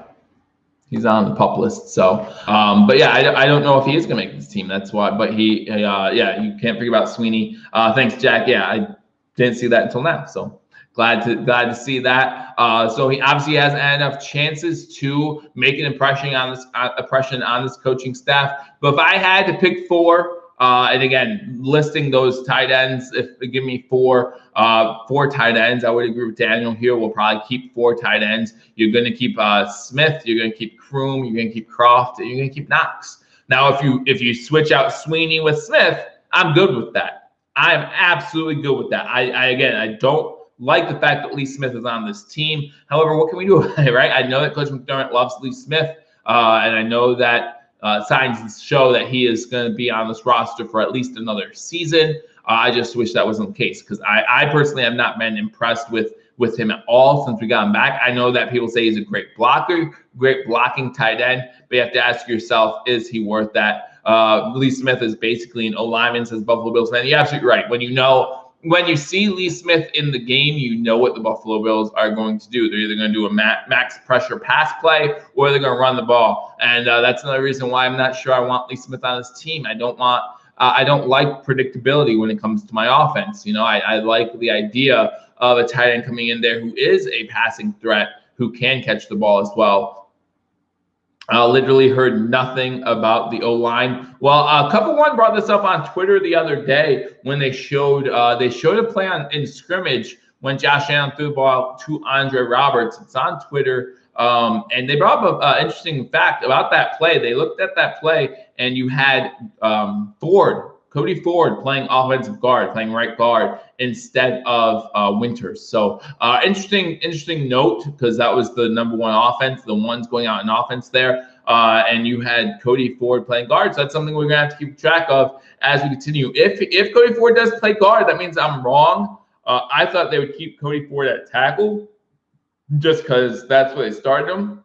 He's on the pup list. So, but yeah, I don't know if he is going to make this team. That's why. But you can't forget about Sweeney. Thanks, Jack. Yeah, I didn't see that until now. So glad to see that. So he obviously has enough chances to make an impression on this coaching staff. But if I had to pick 4, and again, listing those tight ends, if they give me 4 tight ends, I would agree with Daniel here. We'll probably keep 4 tight ends. You're going to keep Smith. You're going to keep Kroom. You're going to keep Kroft. And you're going to keep Knox. Now, if you switch out Sweeney with Smith, I'm good with that. I'm absolutely good with that. I don't like the fact that Lee Smith is on this team. However, what can we do about it, right? I know that Coach McDermott loves Lee Smith, and I know that signs show that he is going to be on this roster for at least another season. I just wish that wasn't the case, because I personally have not been impressed with with him at all since we got him back. I know that people say he's a great blocker, great blocking tight end, but you have to ask yourself, is he worth that? Lee Smith is basically an O-lineman, says Buffalo Bills fan. You're absolutely right. When you see Lee Smith in the game, you know what the Buffalo Bills are going to do. They're either going to do a max pressure pass play or they're going to run the ball. And that's another reason why I'm not sure I want Lee Smith on this team. I don't like predictability when it comes to my offense. I like the idea of a tight end coming in there who is a passing threat, who can catch the ball as well. Literally heard nothing about the O-line. Well, Couple One brought this up on Twitter the other day when they showed a play in scrimmage when Josh Allen threw the ball to Andre Roberts. It's on Twitter. And they brought up an interesting fact about that play. They looked at that play, and you had Cody Ford playing offensive guard, playing right guard instead of Winters. So interesting note, because that was the number one offense, the ones going out in offense there. And you had Cody Ford playing guard. So that's something we're going to have to keep track of as we continue. If Cody Ford does play guard, that means I'm wrong. I thought they would keep Cody Ford at tackle just because that's where they started him.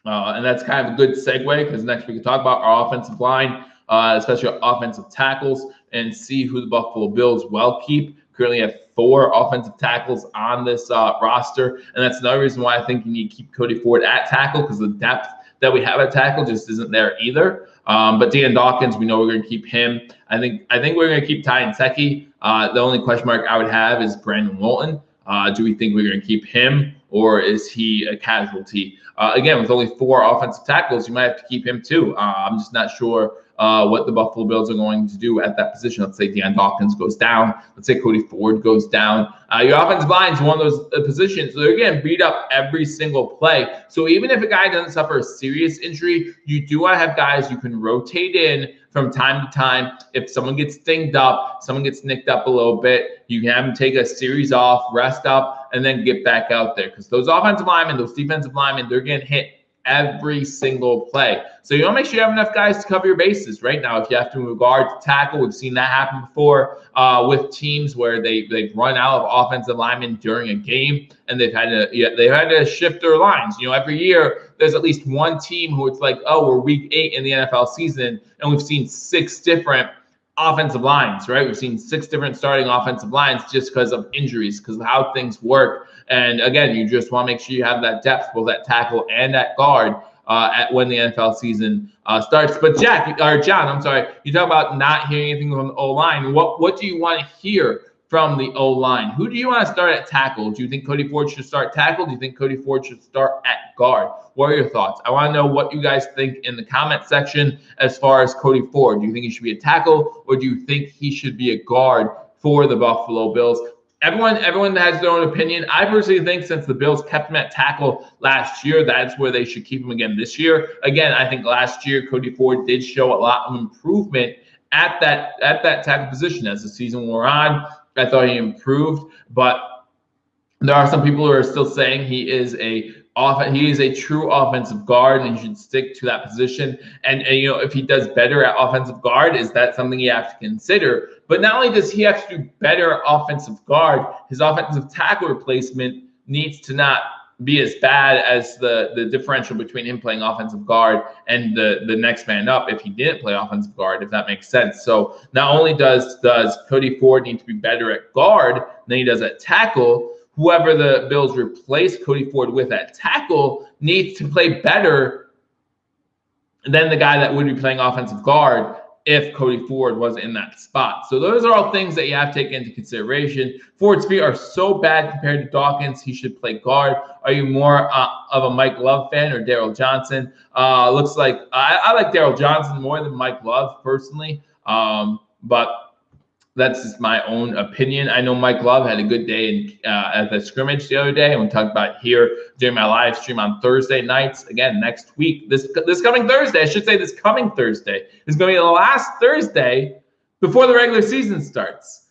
And that's kind of a good segue, because next we can talk about our offensive line, especially our offensive tackles, and see who the Buffalo Bills will keep. Currently have 4 offensive tackles on this roster, and that's another reason why I think you need to keep Cody Ford at tackle, because the depth that we have at tackle just isn't there either. But Dan Dawkins, we know we're going to keep him. I think we're going to keep Ty Nsekhe. The only question mark I would have is Brandon Walton. Do we think we're going to keep him, or is he a casualty? Again, with only 4 offensive tackles, you might have to keep him too. I'm just not sure what the Buffalo Bills are going to do at that position. Let's say Deion Dawkins goes down. Let's say Cody Ford goes down. Your offensive line is one of those positions. So they're getting beat up every single play. So even if a guy doesn't suffer a serious injury, you do want to have guys you can rotate in from time to time. If someone gets dinged up, someone gets nicked up a little bit, you can have them take a series off, rest up, and then get back out there. Because those offensive linemen, those defensive linemen, they're getting hit every single play. So you want to make sure you have enough guys to cover your bases. Right now, if you have to move guard to tackle, we've seen that happen before with teams where they've run out of offensive linemen during a game, and they've had to shift their lines. Every year there's at least one team who it's like, oh, we're week 8 in the NFL season, and we've seen 6 different offensive lines, right? We've seen 6 different starting offensive lines just because of injuries, because of how things work. And again, you just want to make sure you have that depth, both at tackle and at guard, when the NFL season starts. But John, I'm sorry, you talk about not hearing anything from the O-line. What do you want to hear from the O-line? Who do you want to start at tackle? Do you think Cody Ford should start tackle? Do you think Cody Ford should start at guard? What are your thoughts? I want to know what you guys think in the comment section as far as Cody Ford. Do you think he should be a tackle, or do you think he should be a guard for the Buffalo Bills? Everyone has their own opinion. I personally think since the Bills kept him at tackle last year, that's where they should keep him again this year. Again, I think last year Cody Ford did show a lot of improvement at that tackle position as the season wore on. I thought he improved, but there are some people who are still saying he is a true offensive guard and he should stick to that position. And if he does better at offensive guard, is that something you have to consider? But not only does he have to do better offensive guard, his offensive tackle replacement needs to not be as bad as the differential between him playing offensive guard and the next man up if he didn't play offensive guard, if that makes sense. So not only does Cody Ford need to be better at guard than he does at tackle, whoever the Bills replace Cody Ford with at tackle needs to play better than the guy that would be playing offensive guard if Cody Ford was in that spot. So those are all things that you have to take into consideration. Ford's feet are so bad compared to Dawkins. He should play guard. Are you more of a Mike Love fan or Daryl Johnson? Looks like I like Daryl Johnson more than Mike Love personally, but that's just my own opinion. I know Mike Love had a good day at the scrimmage the other day, and we talked about it here during my live stream on Thursday nights. Again, next week, this coming Thursday, I should say this coming Thursday, is going to be the last Thursday before the regular season starts.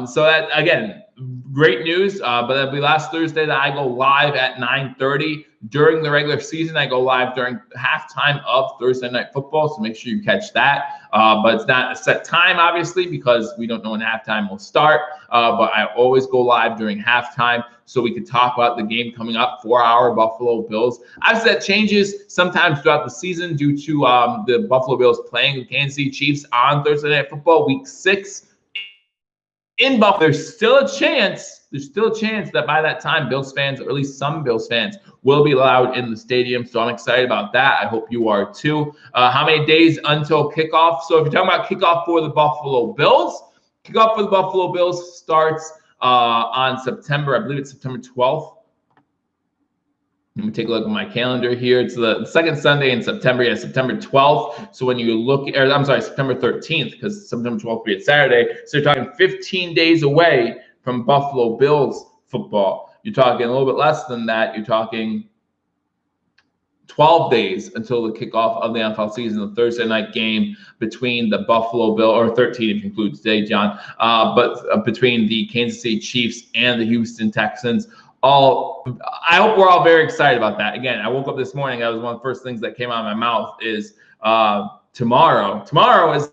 So that, again, great news. But that'll be last Thursday that I go live at 9:30 during the regular season. I go live during halftime of Thursday Night Football, so make sure you catch that. But it's not a set time, obviously, because we don't know when halftime will start. But I always go live during halftime so we can talk about the game coming up, 4-hour Buffalo Bills. Obviously, that changes sometimes throughout the season due to the Buffalo Bills playing the Kansas City Chiefs on Thursday Night Football, Week 6. In Buffalo, there's still a chance that by that time, Bills fans, or at least some Bills fans, will be allowed in the stadium. So I'm excited about that. I hope you are too. How many days until kickoff? So if you're talking about kickoff for the Buffalo Bills, kickoff for the Buffalo Bills starts on September, I believe it's September 12th. Let me take a look at my calendar here. It's the second Sunday in September. Yeah, September 12th. So when you look, or I'm sorry, September 13th, because September 12th will be a Saturday. So you're talking 15 days away from Buffalo Bills football. You're talking a little bit less than that. You're talking 12 days until the kickoff of the NFL season, the Thursday night game between the Buffalo Bills, or 13 if you include today, John, but between the Kansas City Chiefs and the Houston Texans. I hope we're all very excited about that. Again, I woke up this morning. That was one of the first things that came out of my mouth is tomorrow. Tomorrow is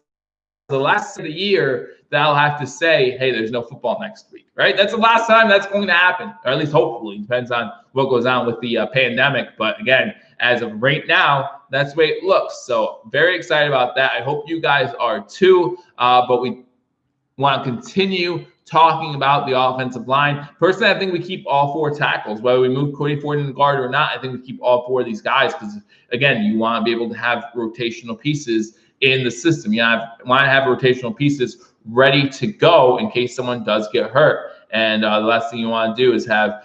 the last of the year that I'll have to say, hey, there's no football next week, right? That's the last time that's going to happen, or at least hopefully. Depends on what goes on with the pandemic. But again, as of right now, that's the way it looks. So very excited about that. I hope you guys are too. But we want to continue talking about the offensive line. Personally, I think we keep all 4 tackles, whether we move Cody Ford in the guard or not. I think we keep all 4 of these guys because, again, you want to be able to have rotational pieces in the system. You want to have rotational pieces ready to go in case someone does get hurt. And the last thing you want to do is have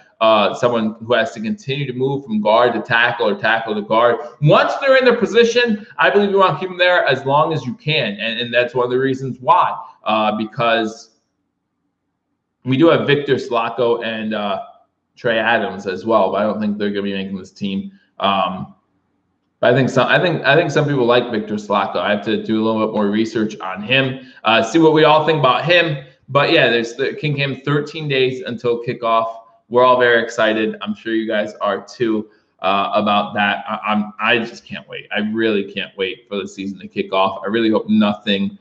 someone who has to continue to move from guard to tackle or tackle to guard. Once they're in their position, I believe you want to keep them there as long as you can. And that's one of the reasons why, because we do have Victor Slacco and Trey Adams as well, but I don't think they're going to be making this team. But I think some people like Victor Slacco. I have to do a little bit more research on him, see what we all think about him. But yeah, there's the King Cam 13 days until kickoff. We're all very excited. I'm sure you guys are too about that. I just can't wait. I really can't wait for the season to kick off. I really hope nothing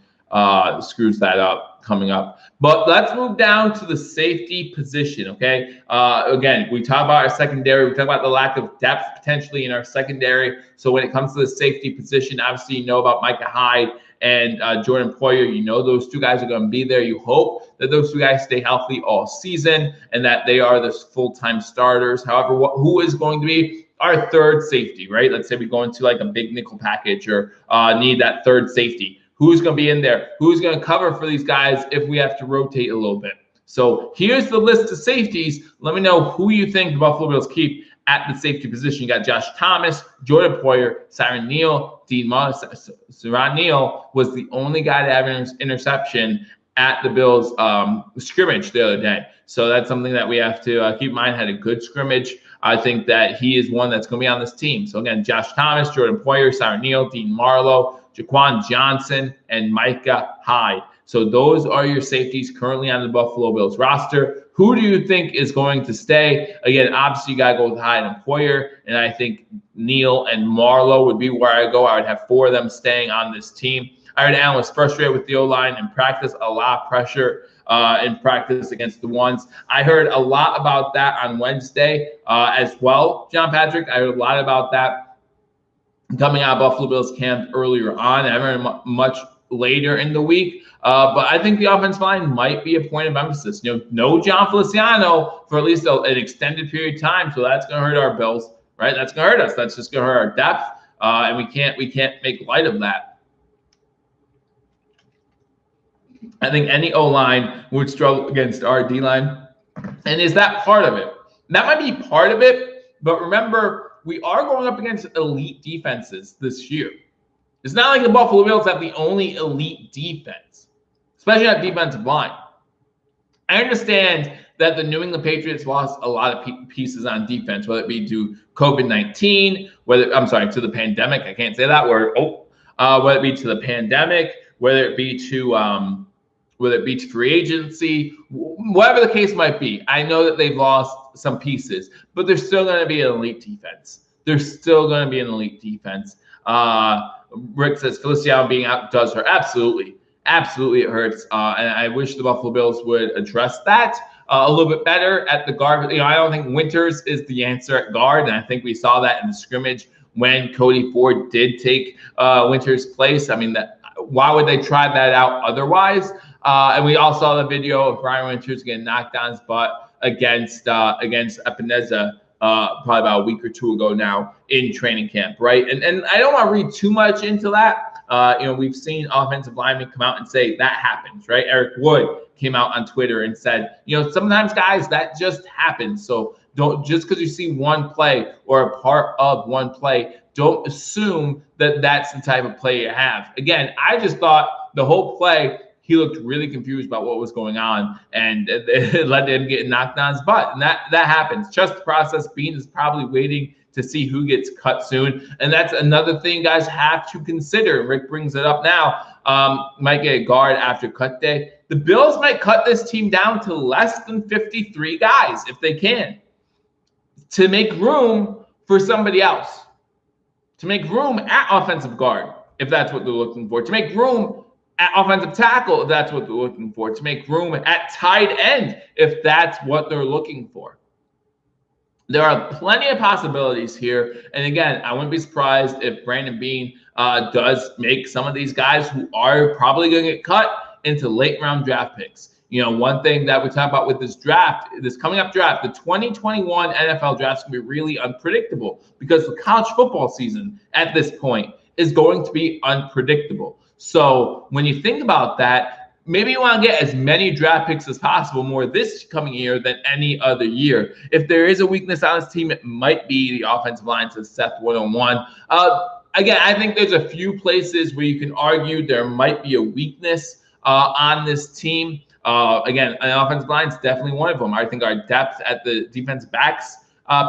screws that up coming up. But let's move down to the safety position, okay? Again, we talk about our secondary. We talk about the lack of depth potentially in our secondary. So when it comes to the safety position, obviously you know about Micah Hyde and Jordan Poyer. You know those 2 guys are going to be there. You hope that those 2 guys stay healthy all season and that they are the full-time starters. However, who is going to be our third safety, right? Let's say we go into like a big nickel package or need that third safety. Who's going to be in there? Who's going to cover for these guys if we have to rotate a little bit? So here's the list of safeties. Let me know who you think the Buffalo Bills keep at the safety position. You got Josh Thomas, Jordan Poyer, Siran Neal, Dean Moss. Siran Neal was the only guy to have an interception at the Bills scrimmage the other day. So that's something that we have to keep in mind. Had a good scrimmage. I think that he is one that's going to be on this team. So again, Josh Thomas, Jordan Poyer, Siran Neal, Dean Marlowe, Jaquan Johnson, and Micah Hyde. So those are your safeties currently on the Buffalo Bills roster. Who do you think is going to stay? Again, obviously you got to go with Hyde and Poyer, and I think Neal and Marlowe would be where I go. I would have 4 of them staying on this team. I heard Allen was frustrated with the O-line in practice, a lot of pressure in practice against the ones. I heard a lot about that on Wednesday as well, John Patrick. I heard a lot about that coming out of Buffalo Bills camp earlier on. I haven't heard much later in the week, but I think the offensive line might be a point of emphasis. No John Feliciano for at least an extended period of time, so that's going to hurt our Bills, right? That's going to hurt us. That's just going to hurt our depth, and we can't make light of that. I think any O-line would struggle against our D-line, and is that part of it? That might be part of it, but remember, we are going up against elite defenses this year. It's not like the Buffalo Bills have the only elite defense, especially at defensive line. I understand that the New England Patriots lost a lot of pieces on defense, whether it be to COVID-19, to the pandemic. I can't say that word. Whether it be to the pandemic, whether it be to whether it be to free agency, whatever the case might be. I know that they've lost some pieces, but they're still going to be an elite defense. They're still going to be an elite defense. Rick says Feliciano being out does hurt. Absolutely. Absolutely, it hurts. And I wish the Buffalo Bills would address that a little bit better at the guard. I don't think Winters is the answer at guard, and I think we saw that in the scrimmage when Cody Ford did take Winters' place. I mean, why would they try that out otherwise? And we all saw the video of Brian Winters getting knocked on his butt against Epineza probably about a week or two ago now in training camp, right? And I don't want to read too much into that. We've seen offensive linemen come out and say that happens, right? Eric Wood came out on Twitter and said, sometimes guys, that just happens. So don't, just because you see one play or a part of one play, don't assume that that's the type of play you have. Again, I just thought the whole play, he looked really confused about what was going on, and it led to him getting knocked on his butt. And that happens. Trust the process. Bean is probably waiting to see who gets cut soon. And that's another thing guys have to consider. Rick brings it up now. Might get a guard after cut day. The Bills might cut this team down to less than 53 guys if they can, to make room for somebody else, to make room at offensive guard if that's what they're looking for, to make room at offensive tackle if that's what they're looking for, to make room at tight end if that's what they're looking for. There are plenty of possibilities here. And again, I wouldn't be surprised if Brandon Beane does make some of these guys who are probably going to get cut into late round draft picks. One thing that we talk about with this draft, this coming up draft, the 2021 NFL draft is going to be really unpredictable because the college football season at this point is going to be unpredictable. So when you think about that, maybe you want to get as many draft picks as possible more this coming year than any other year. If there is a weakness on this team, it might be the offensive line, to Seth 101. Again, I think there's a few places where you can argue there might be a weakness on this team. Again, an offensive line is definitely one of them. I think our depth at the defensive backs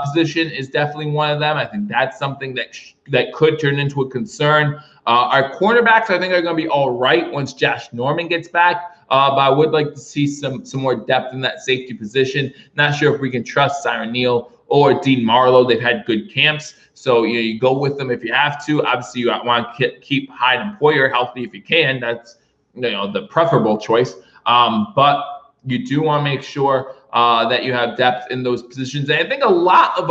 position is definitely one of them. I think that's something that could turn into a concern. Our cornerbacks, I think, are going to be all right once Josh Norman gets back. But I would like to see some more depth in that safety position. Not sure if we can trust Siren Neal or Dean Marlowe. They've had good camps, so you go with them if you have to. Obviously, you want to keep Hyde and Poyer healthy if you can. That's the preferable choice. But you do want to make sure that you have depth in those positions. And I think a lot of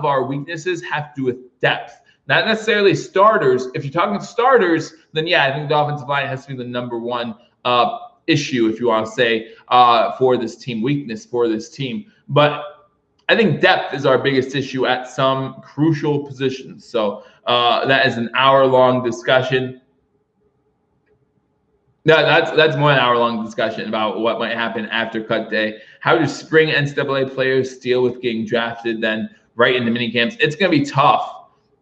our weaknesses have to do with depth, not necessarily starters. If you're talking starters, then yeah, I think the offensive line has to be the number one issue, if you want to say, for this team, weakness for this team. But I think depth is our biggest issue at some crucial positions. So that is an hour-long discussion. No, that's more an hour-long discussion about what might happen after cut day. How do spring NCAA players deal with getting drafted then right into mini camps? It's going to be tough.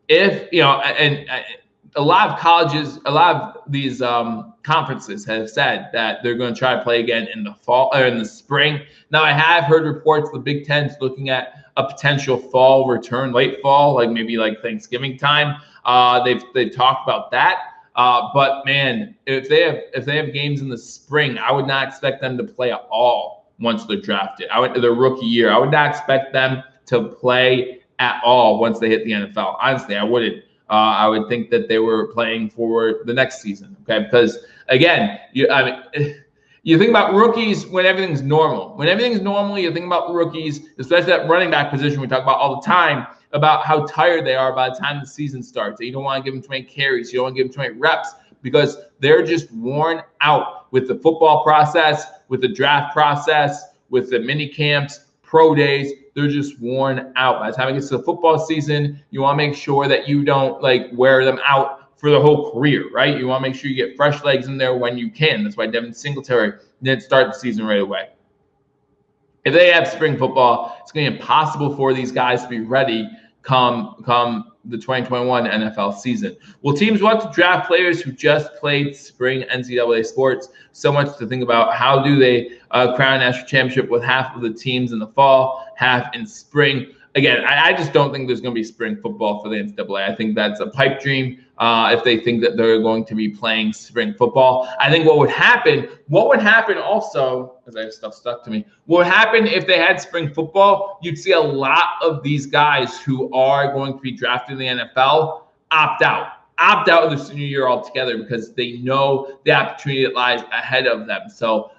If and a lot of colleges, a lot of these conferences have said that they're going to try to play again in the fall or in the spring. Now, I have heard reports the Big Ten's looking at a potential fall return, late fall, like maybe like Thanksgiving time. They've talked about that. But man, if they have games in the spring, I would not expect them to play at all once they're drafted. Their rookie year, I would not expect them to play at all once they hit the NFL. Honestly, I wouldn't. I would think that they were playing for the next season. Okay, because again, you think about rookies when everything's normal. When everything's normal, you think about rookies, especially that running back position we talk about all the time, about how tired they are by the time the season starts. You don't want to give them too many carries. You don't want to give them too many reps because they're just worn out with the football process, with the draft process, with the mini camps, pro days. They're just worn out. By the time it gets to the football season, you want to make sure that you don't wear them out for the whole career, right? You want to make sure you get fresh legs in there when you can. That's why Devin Singletary didn't start the season right away. If they have spring football, it's going to be impossible for these guys to be ready come the 2021 NFL season. Will teams want to draft players who just played spring NCAA sports? So much to think about. How do they crown a national championship with half of the teams in the fall, half in spring? again, I just don't think there's going to be spring football for the NCAA. I think that's a pipe dream if they think that they're going to be playing spring football. I think what would happen also, as I have stuff stuck to me, what would happen if they had spring football, you'd see a lot of these guys who are going to be drafted in the NFL opt out of the senior year altogether because they know the opportunity that lies ahead of them. So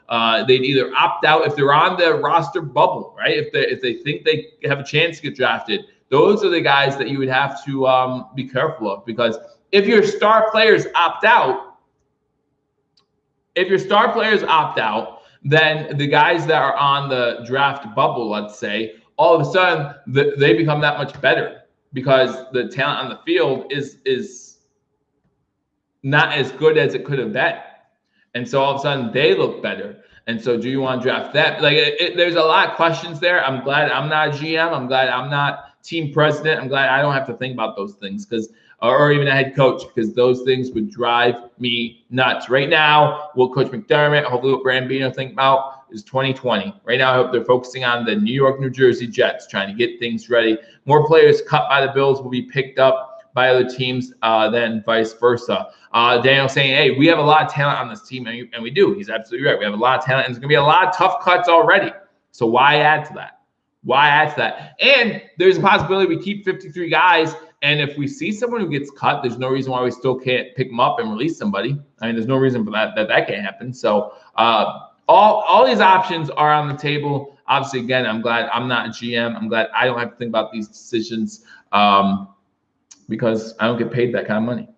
they'd either opt out if they're on the roster bubble, right? If they think they have a chance to get drafted, those are the guys that you would have to be careful of, because if your star players opt out, then the guys that are on the draft bubble, let's say, all of a sudden they become that much better because the talent on the field is not as good as it could have been. And so all of a sudden they look better. And so do you want to draft that? Like there's a lot of questions there. I'm glad I'm not a GM. I'm glad I'm not team president. I'm glad I don't have to think about those things or even a head coach, because those things would drive me nuts. Right now, what Coach McDermott, hopefully what Brambino think about is 2020. Right now, I hope they're focusing on the New York, New Jersey Jets, trying to get things ready. More players cut by the Bills will be picked up by other teams than vice versa. Daniel saying, hey, we have a lot of talent on this team, and we do. He's absolutely right. We have a lot of talent, and there's going to be a lot of tough cuts already. So why add to that? And there's a possibility we keep 53 guys, and if we see someone who gets cut, there's no reason why we still can't pick them up and release somebody. I mean, there's no reason for that can't happen. So all these options are on the table. Obviously, again, I'm glad I'm not a GM. I'm glad I don't have to think about these decisions because I don't get paid that kind of money.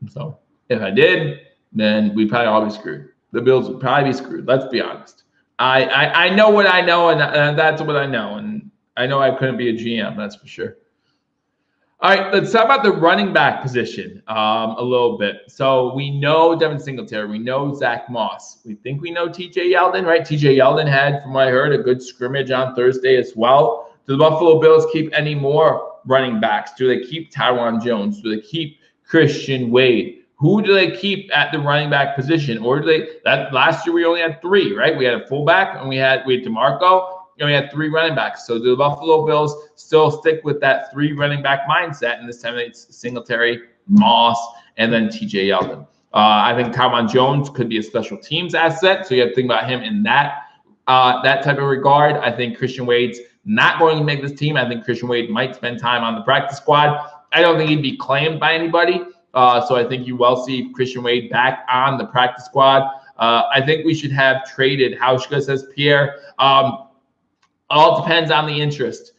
So if I did, then we'd probably all be screwed. The Bills would probably be screwed. Let's be honest. I know what I know, and that's what I know. And I know I couldn't be a GM, that's for sure. All right, let's talk about the running back position a little bit. So we know Devin Singletary. We know Zach Moss. We think we know TJ Yeldon, right? TJ Yeldon had, from what I heard, a good scrimmage on Thursday as well. Do the Buffalo Bills keep any more running backs? Do they keep Tyron Jones? Do they keep Christian Wade? Who do they keep at the running back position? Or do they? That last year we only had three, right? We had a fullback and we had DeMarco. And we had three running backs. So do the Buffalo Bills still stick with that three running back mindset? And this time it's Singletary, Moss, and then TJ Yeldon. I think Tyron Jones could be a special teams asset. So you have to think about him in that type of regard. I think Christian Wade's not going to make this team. I think Christian Wade might spend time on the practice squad. I don't think he'd be claimed by anybody. So I think you will see Christian Wade back on the practice squad. I think we should have traded Hauschka, says Pierre. All depends on the interest.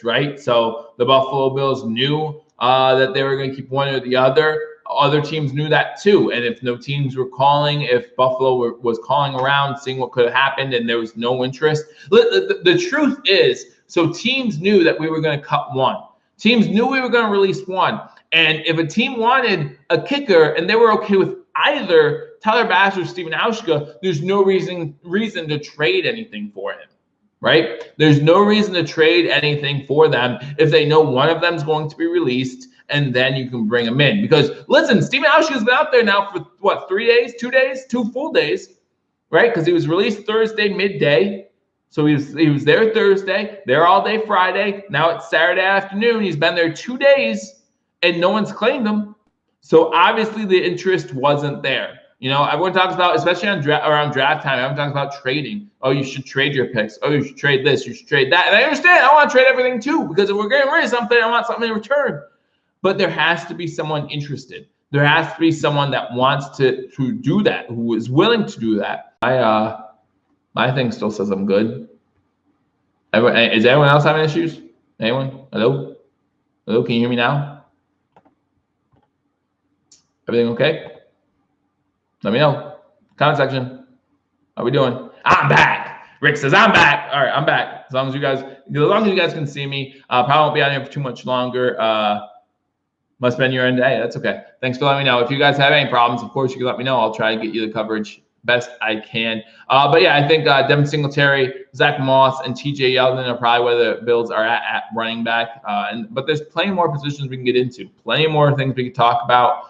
Right? So the Buffalo Bills knew that they were going to keep one or the other. Other teams knew that too. And if no teams were calling, if Buffalo was calling around, seeing what could have happened, and there was no interest. The truth is, so teams knew that we were going to cut one. Teams knew we were going to release one. And if a team wanted a kicker and they were okay with either Tyler Bass or Stephen Hauschka, there's no reason to trade anything for him. Right? There's no reason to trade anything for them if they know one of them is going to be released, and then you can bring them in. Because listen, Stephen Hauschka has been out there now for what, 3 days, 2 days, 2 full days, right? Because he was released Thursday midday. So he was there Thursday, there all day Friday. Now it's Saturday afternoon. He's been there 2 days, and no one's claimed him. So obviously the interest wasn't there. You know, everyone talks about, especially around draft time, everyone talks about trading. Oh, you should trade your picks. Oh, you should trade this. You should trade that. And I understand. I want to trade everything too, because if we're getting rid of something, I want something in return. But there has to be someone interested. There has to be someone that wants to do that, who is willing to do that. My thing still says I'm good. Is anyone else having issues? Anyone? Hello? Hello? Can you hear me now? Everything okay? Let me know. Comment section. How we doing? I'm back. Rick says I'm back. All right, I'm back. As long as you guys can see me, probably won't be on here for too much longer. Must have been your end. Hey, that's okay. Thanks for letting me know. If you guys have any problems, of course you can let me know. I'll try to get you the coverage best I can. But yeah, I think Devin Singletary, Zach Moss, and TJ Yeldon are probably where the Bills are at running back. But there's plenty more positions we can get into. Plenty more things we can talk about.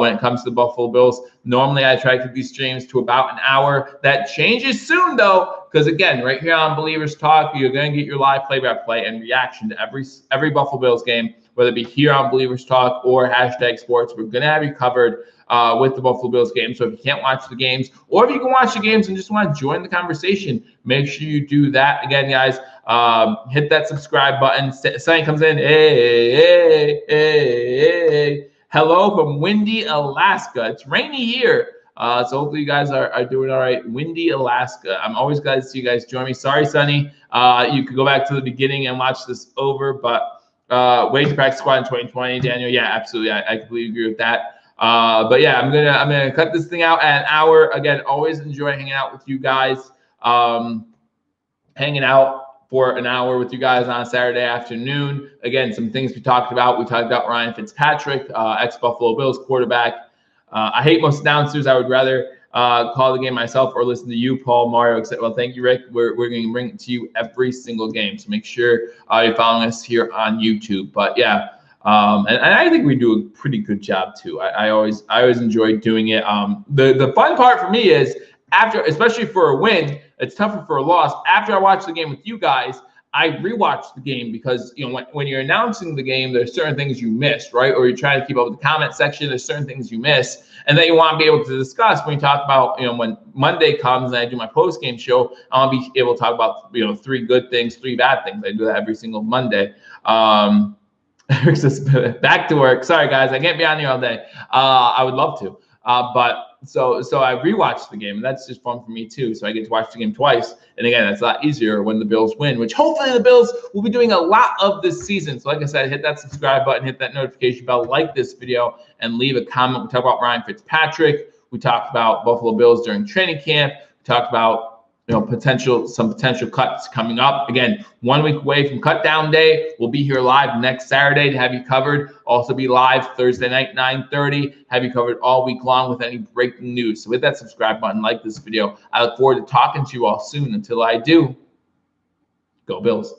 When it comes to the Buffalo Bills. Normally, I try to keep these streams to about an hour. That changes soon, though. because again, right here on Believers Talk, you're going to get your live play-by-play and reaction to every Buffalo Bills game, whether it be here on Believers Talk or hashtag sports. We're going to have you covered with the Buffalo Bills game. So if you can't watch the games, or if you can watch the games and just want to join the conversation, make sure you do that. Again, guys, hit that subscribe button. Sign comes in. Hey. Hello from windy Alaska. It's rainy here. So hopefully you guys are doing all right. Windy Alaska. I'm always glad to see you guys join me. Sorry, Sonny. You could go back to the beginning and watch this over, but wage practice squad in 2020, Daniel. Yeah, absolutely. I completely agree with that. But yeah, I'm gonna cut this thing out at an hour. Again, always enjoy hanging out with you guys. Hanging out for an hour with you guys on Saturday afternoon. Again, some things we talked about. We talked about Ryan Fitzpatrick, ex-Buffalo Bills quarterback. I hate most announcers. I would rather call the game myself or listen to you, Paul, Mario. Well, thank you, Rick. We're going to bring it to you every single game. So make sure you're following us here on YouTube. But yeah, and I think we do a pretty good job too. I always enjoy doing it. The fun part for me is after, especially for a win, it's tougher for a loss. After I watch the game with you guys, I rewatch the game because, you know, when you're announcing the game, there's certain things you missed, right? Or you're trying to keep up with the comment section. There's certain things you miss, and that you want to be able to discuss when you talk about, you know, when Monday comes and I do my post game show, I want to be able to talk about, you know, 3 good things, 3 bad things. I do that every single Monday. Back to work. Sorry, guys, I can't be on here all day. I would love to, but. So I rewatched the game, and that's just fun for me too. So I get to watch the game twice, and again, that's a lot easier when the Bills win, which hopefully the Bills will be doing a lot of this season. So like I said, hit that subscribe button, hit that notification bell, like this video, and leave a comment. We talked about Ryan Fitzpatrick. We talked about Buffalo Bills during training camp. We talked about, you know, some potential cuts coming up. Again, 1 week away from cut down day. We'll be here live next Saturday to have you covered. Also be live Thursday night, 9:30. Have you covered all week long with any breaking news. So hit that subscribe button, like this video. I look forward to talking to you all soon. Until I do, go Bills.